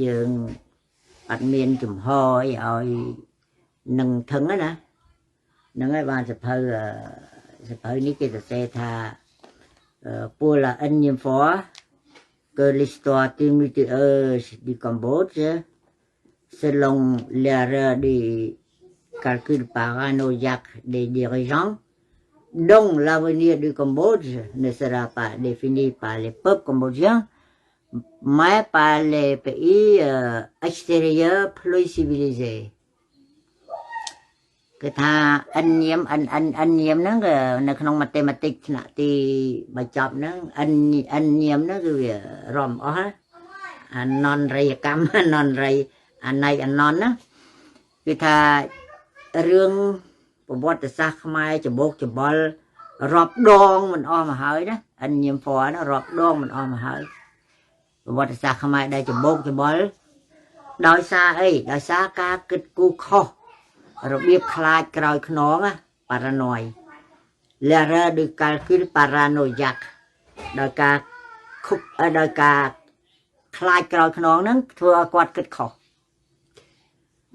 A: យើងអត់មានចំហអីឲ្យនឹងថឹងណាហ្នឹងហើយបានសភៅនេះគេសរសេរថា pour la énième fois que l'histoire tumultueuse du Cambodge selon l'erreur du calcul paranoïaque des dirigeants dont l'avenir du Cambodge ne sera pas défini par les peuples cambodgiens mais par les pays extérieurs plus civilisés គឺថាអិនញៀមហ្នឹងគឺនៅក្នុង mathematics ថ្នាក់ទីបញ្ចប់ហ្នឹងអិនញៀមហ្នឹងគឺវារំអស់អាននរយកម្មននរយអាណៃអាណនណាគឺថារឿងប្រវត្តិសាស្ត្រខ្មែរច្បោកច្បល់រាប់ដងមិនអស់មកហើយណាអិនញៀមពណ៌ណារាប់ដងមិនអស់មកហើយប្រវត្តិសាស្ត្រខ្មែរដែលច្បោកច្បល់ដោយសារអីដោយសារការគិតគូរខុសរបៀបខ្លាចក្រោយខ្នងparanoid l'erreur du calcul paranoïaque ដោយការខ្លាចក្រោយខ្នងហ្នឹងធ្វើឲ្យគាត់គិតខុស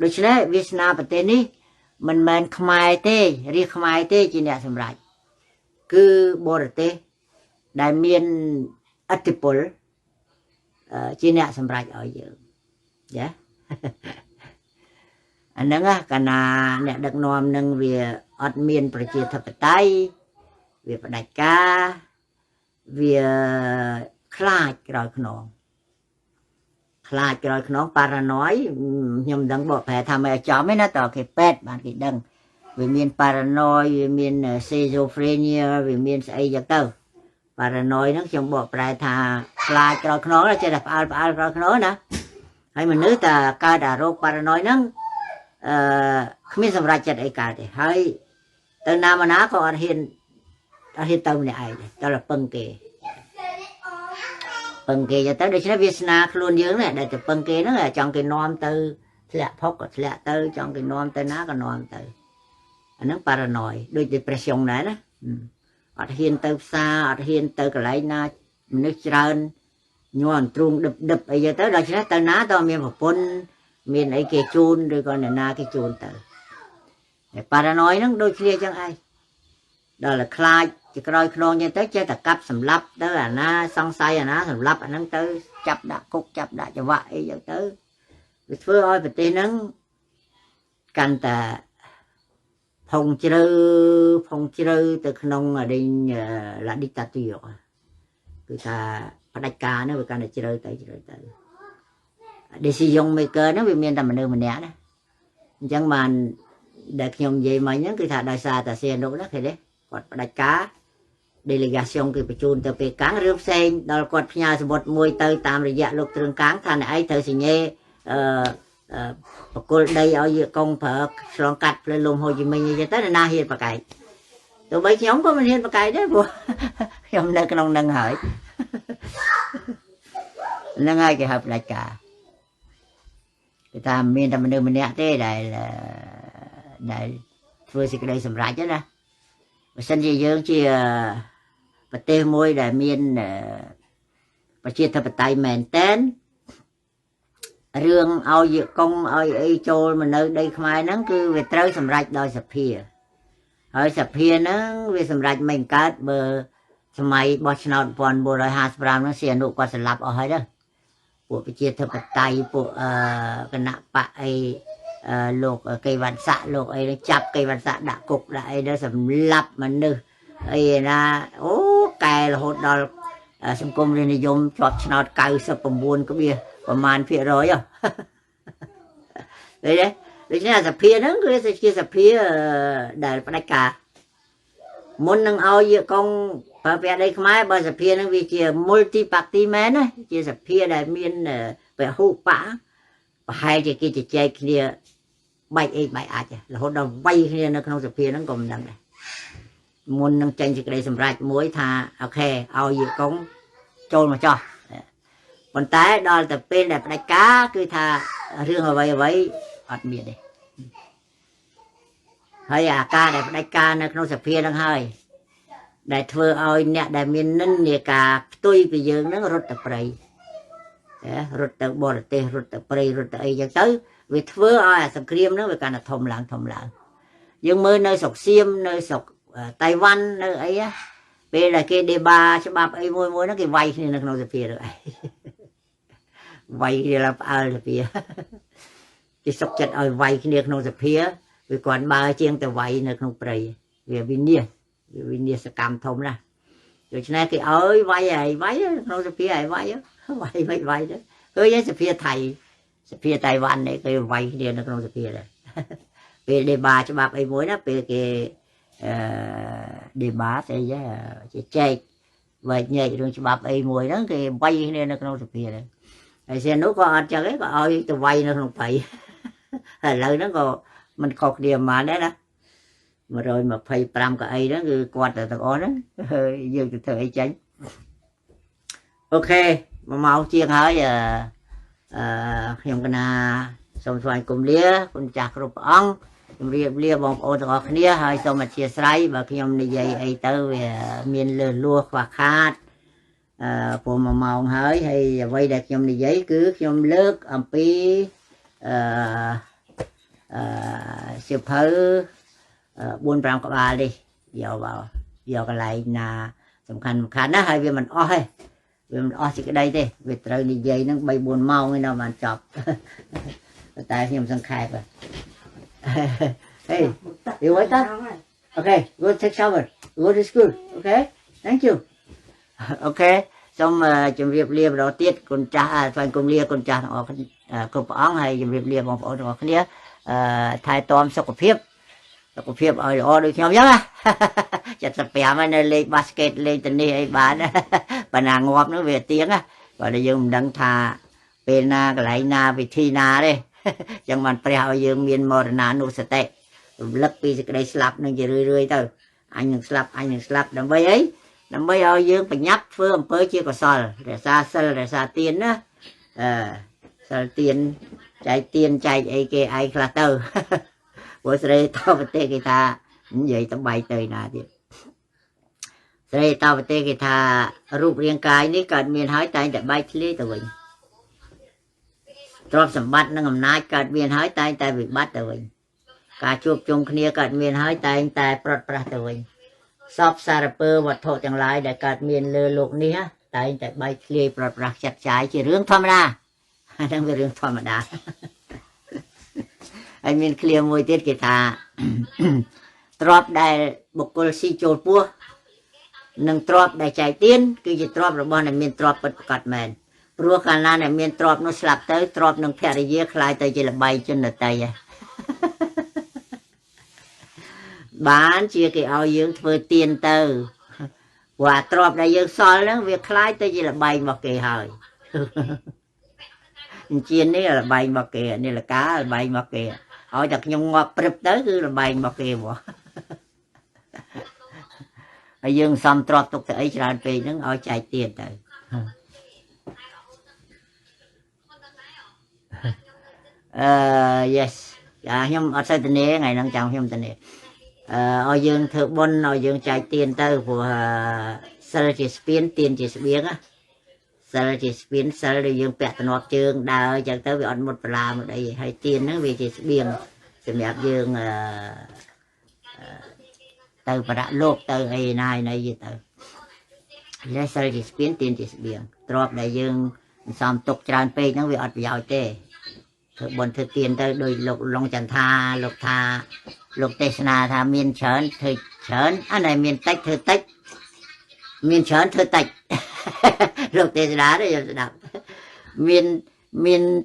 A: ដូច្នេះវាសនាប្រទេសនេះមិនមែនខ្មែរទេរាជខ្មែរទេជាអ្នកសម្រេចគឺបរទេសដែលមានឥទ្ធិពលជាអ្នកសម្រេចឲ្យយើងចាអាហ្នឹងកាលណាអ្នកដឹកនាំនឹងវាអត់មានប្រជាធិបតេយ្យវាផ្ដាច់ការវាខ្លាចក្រោយខ្នងparanoid ខ្ញុំមិនដឹងបកប្រែថាមិនឲ្យចំទេណាតើគេពេទ្យបានគេដឹងវាមាន paranoid វាមាន schizophrenia វាមានស្អីចឹងទៅ paranoid ហ្នឹងខ្ញុំបកប្រែថាខ្លាចក្រោយខ្នងចេះតែផ្អើលក្រោយខ្នងណាហើយមនុស្សតែកើតអារោគ paranoid ហ្នឹងគ្មានសម្រាប់ចិត្តអីកើតទេហើយទៅណាមកណាក៏អត់ហ៊ានទៅម្នាក់ឯងទេតែពឹងគេទៅដូច្នេះវាសនាខ្លួនយើងនេះដែលទៅពឹងគេហ្នឹងចង់គេនាំទៅធ្លាក់ផុកក៏ធ្លាក់ទៅចង់គេនាំទៅណាក៏នាំទៅអាហ្នឹង paranoid ដូច depression ដែរណាអត់ហ៊ានទៅផ្សារអត់ហ៊ានទៅកន្លែងណាមនុស្សច្រើនញ័រអន្ទ្រូងដឹបអីទៅដូច្នេះទៅណាតើមានប្រពន្ធមានអីគេជូនឬក៏អ្នកណាគេជូនទៅហើយ paranoid ហ្នឹងដូចគ្នាចឹងឯងដល់តែខ្លាចជាក្រោយខ្នងចឹងទៅចេះតែកាប់សម្លាប់ទៅអាណាសង្ស័យអាណាសម្លាប់អាហ្នឹងទៅចាប់ដាក់គុកចាប់ដាក់ច្រវាក់អីចឹងទៅវាធ្វើឲ្យប្រទេសហ្នឹងកាន់តែផុងជ្រៅទៅក្នុងla dictature គឺថាផ្ដាច់ការហ្នឹងវាកាន់តែជ្រៅទៅdecision maker ហ្នឹងវាមានតែមនុស្សម្នាក់ណាអញ្ចឹងបានដែលខ្ញុំនិយាយមិញហ្នឹងគឺថាដោយសារតែសៀនុណាឃើញទេគាត់ផ្ដាច់ការ delegation គឺបញ្ជូនទៅពេលកាំងរឿងផ្សេងដល់គាត់ផ្ញើសម្បត្តិមួយទៅតាមរយៈលោកទ្រឹងកាំងថាអ្នកឯងត្រូវសញ្ញេបកគលដីឲ្យយាកុងប្រើឆ្លងកាត់ផ្លូវលំហូជីមិញអីចឹងទៅណាហ៊ានប្រកែកទោះបីខ្ញុំក៏មិនហ៊ានប្រកែកដែរព្រោះខ្ញុំនៅក្នុងនឹងហើយហ្នឹងហើយគេហៅផ្ដាច់ការគេថាមានតែមនុស្សម្នាក់ទេដែលធ្វើសេចក្តីសម្រេចណាបើសិនជាយើងជាប្រទេសមួយដែលមានប្រជាធិបតេយ្យមែនតែនរឿងឲ្យយាកុងឲ្យអីចូលមកនៅដីខ្មែរហ្នឹងគឺវាត្រូវសម្រេចដោយសភាហើយសភាហ្នឹងវាសម្រេចមិនកើតបើសម័យបោះឆ្នោត1955ហ្នឹងសៀនុគាត់ស្លាប់អស់ហើយទៅពួកប្រជាធិបតេយ្យពួកគណៈបកអីលោកកេវ៉ាន់ស័កលោកអីចាប់កេវ៉ាន់ស័កដាក់គុកដាក់អីទៅសម្លាប់មនុស្សអីណាអូកែរហូតដល់សង្គមរាស្ត្រនិយមជាប់ឆ្នោត99.ប្រមាណភាគរយហ៎ដូច្នេះសភាហ្នឹងគឺជាសភាដែលផ្ដាច់ការមុននឹងឲ្យយាកុងប្រើប្រាស់ដីខ្មែរបើសភាហ្នឹងវាជា multi party មែនណាជាសភាដែលមានពហុបកប្រហែលជាគេជជែកគ្នាបែកបែកអាចរហូតដល់វាយគ្នានៅក្នុងសភាហ្នឹងក៏មិនដឹងដែរមុននឹងចេញសេចក្តីសម្រេចមួយថាអូខេឲ្យយាកុងចូលមកចោះប៉ុន្តែដល់ទៅពេលដែលផ្ដាច់ការគឺថារឿងអ្វីអត់មានទេហើយអាការដែលផ្ដាច់ការនៅក្នុងសភាហ្នឹងហើយដែលធ្វើឲ្យអ្នកដែលមាននិន្នាការផ្ទុយពីយើងហ្នឹងរត់ទៅព្រៃរត់ទៅបរទេសរត់ទៅព្រៃរត់ទៅអីចឹងទៅវាធ្វើឲ្យអាសង្គ្រាមហ្នឹងវាកាន់តែធំឡើងយើងមើលនៅស្រុកសៀមនៅស្រុកតៃវ៉ាន់នៅអីពេលដែលគេដេបាច្បាប់អីមួយហ្នឹងគេវាយគ្នានៅក្នុងសភាទៅអីវាយគ្នាឡើងផ្អើលសភាគេសុកចិត្តឲ្យវាយគ្នាក្នុងសភាវាគាត់បើជាងទៅវាយនៅក្នុងព្រៃវាវិនិច្ឆ័យសកម្មធំណាស់ដូច្នេះគេឲ្យវាយក្នុងសភាឲ្យវាយមិនវាយទៅឃើញសភាថៃសភាតៃវ៉ាន់នេះគេវាយគ្នានៅក្នុងសភាដែរពេលដេបាច្បាប់អីមួយណាពេលគេដេបាស្អីជាចែកវែកញែករឿងច្បាប់អីមួយហ្នឹងគេវាយគ្នានៅក្នុងសភាដែរហើយសៀននោះក៏អត់ចឹងទេក៏ឲ្យទៅវាយនៅក្នុងព្រៃហើយឥឡូវហ្នឹងក៏មិនខុសគ្នាប៉ុន្មានដែរណា125កៅអីហ្នឹងគឺគាត់ទៅទាំងអស់ហ្នឹងហើយយើងទៅធ្វើអីចាញ់អូខេ1ម៉ោងជាងហើយខ្ញុំកណាសូមស្វាគមន៍លាគុណចាស់គ្រប់ព្រះអង្គជម្រាបលាបងប្អូនទាំងអស់គ្នាហើយសូមអធិស្ឋានបើខ្ញុំនិយាយអីទៅវាមានលឺលួសខ្វះខាតព្រោះ1ម៉ោងហើយអ្វីដែលខ្ញុំនិយាយគឺខ្ញុំលើកអំពីសៀវភៅ4-5ក្បាលនេះយកកន្លែងណាសំខាន់ណាហើយវាមិនអស់ទេវាមិនអស់សេចក្តីទេវាត្រូវនិយាយហ្នឹង 3-4 ម៉ោងឯនៅបានចប់តែខ្ញុំសង្ខេបHey you wake up okay go take shower go to school okay thank you okay សូមជម្រាបលាម្ដងទៀតគុណចាស់ស្វែងគុំលាគុណចាស់ទាំងអស់គ្រប់ព្រះអង្គហើយជម្រាបលាបងប្អូនទាំងអស់គ្នាថែទាំសុខភាពឲ្យល្អដូចខ្ញុំអញ្ចឹងណា75ហើយនៅលេង basket លេងtennis អីបានបើណាងាប់នោះវាទៀងណាបើតែយើងមិនដឹងថាពេលណាកន្លែងណាវិធីណាទេអញ្ចឹងបានព្រះឲ្យយើងមានមរណានុសតិរំលឹកពីសេចក្តីស្លាប់នឹងជារឿយទៅអញនឹងស្លាប់ដើម្បីអីដើម្បីឲ្យយើងប្រញាប់ធ្វើអំពើជាកុសលរក្សាសិលរក្សាទានណាសិលទានចែកទានចែកអីគេឯងខ្លះទៅព្រោះស្រីតប្រទេសគេថានិយាយទៅបែកទៅណាទៀតស្រីតប្រទេសគេថារូបរាងកាយនេះកើតមានហើយតែងតែបែកធ្លាយទៅវិញទ្រព្យសម្បត្តិនិងអំណាចកើតមានហើយតែងតែវិបត្តិទៅវិញការជួបជុំគ្នាកើតមានហើយតែងតែប្រត់ប្រាស់ទៅវិញសពសារពើវត្ថុទាំងឡាយដែលកើតមានលើលោកនេះតែងតែបែកធ្លាយប្រត់ប្រាស់ចាត់ចាយជារឿងធម្មតាហ្នឹងវារឿងធម្មតាហើយមានឃ្លាមួយទៀតគេថាទ្រព្យដែលបុគ្គលស៊ីចូលពោះនិងទ្រព្យដែលចែកទានគឺជាទ្រព្យរបស់អ្នកមានទ្រព្យពិតប្រាកដមែនព្រោះកាលណាអ្នកមានទ្រព្យនោះស្លាប់ទៅទ្រព្យនឹងភរិយាខ្លាយទៅជាលបាយជនដតីបានជាគេឲ្យយើងធ្វើទានទៅ và trọp đây dương sol đó việc khai tới chỉ là bay một kỳ hơi chiên này là bay một kỳ này là cá là bay một kỳ hỏi thật nhung ngọt bực tới cứ là bay một kỳ bỏ dương xong trọp tục tới tràn về nó ở chạy tiền tới yes nhưng ở đây tên ngày năng chào nhưng tên này ở dương thượng bôn ở dương chạy tiền tới của sơ chỉ spin tiền chỉ biến á sơ chỉ spin sơ để dương bẹt nọt trường đào chẳng tới bị ăn một làm ở đây hay tiền nó vì chỉ biến thì mẹ dương từ và đã lột từ ai này gì từ lấy sơ chỉ spin tiền chỉ biến drop đại dương xong tục tràn pe nó bị ăn vào tê thượng bôn thượng tiền tới đôi lục long chẳng tha lục tha lục tê na tha miên chớn thưa chớn anh này miên tách thưa tách miên chớn thưa tách lục tê đá đấy đọc miên miên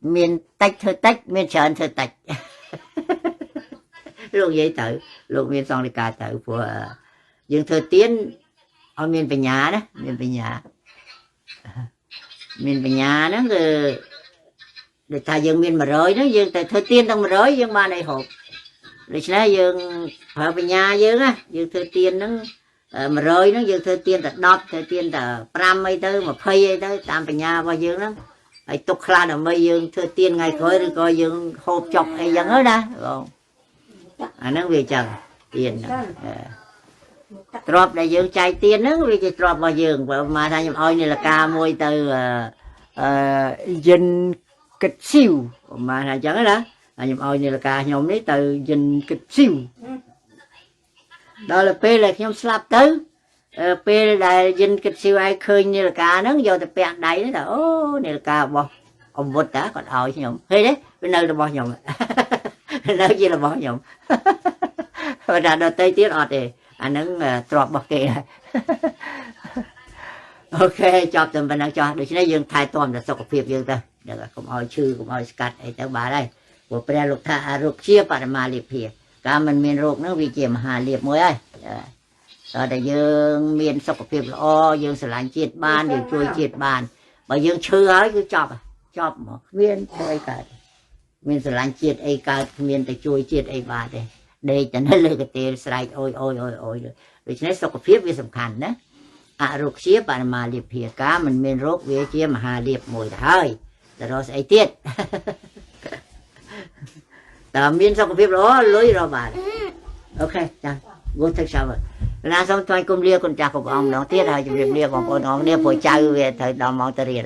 A: miên tách thưa tách miên chớn thưa tách lục giấy tử lục miên xong đi cả tử của dương thưa tiến ở miên về nhà đó miên về nhà đó rồi để thay dương miên mà rơi đó dương thưa tiên trong mà rơi dương ba này hộp rồi sáng dương phải về nhà dương á dương thưa tiên nó mà rơi nó dương thưa tiên là đọt thưa tiên là pram ấy tới mà phây ấy tới tam về nhà bao dương nó ấy tục khla là mấy dương thưa tiên ngày khởi rồi coi dương hộp chọc ấy dân hết đó rồi nó về chờ tiền drop này dương chạy tiền nó vì chỉ drop vào dương mà thay ôi này là ca môi từ dân kịch siêu mà là chẳng đó nhưng ôi này là ca nhóm đấy từ dân kịch siêu đó là p là nhóm slap tới p là dân kịch siêu ai khơi như là ca nó vô tập bẹn đấy đó là ô này là ca bỏ ông vượt đã còn ôi nhóm thế đấy bên nơi là bỏ nhóm nơi gì là bỏ nhóm và ra đầu tây tiết ọt thì anh đứng drop bọc kì này ok cho tụi mình đang cho được chứ dương thay tôm là sọc phiệp dương ta được cũng oi chư cũng oi scat ấy tới bà đây của pre lục tha lục chia bạn mà liệp hiệp cả mình miền lục nó vì chìm hà liệp mới ấy rồi để dương miền sọc phiệp là o dương sẽ làm chiết ban dương chui chiết ban bởi dương chư ấy cứ chọc một miền thôi cả miền sẽ làm chiết ấy cả miền để chui chiết ấy bà đây cho nên là cái tiền sài ôi rồi cho nên sọc phiệp vì sầm khăn đó rục chia bạn mà liệp hiệp cá mình miền rốt về chia mà hà liệp mùi thôi rồi sẽ tiết tờ miên xong cái việc đó lối rồi bà ok chào vô thức sao rồi là xong thôi cùng lia con cha của ông nó tiết hay việc lia còn ông lia phổi chai về thời đào mong tơ rồi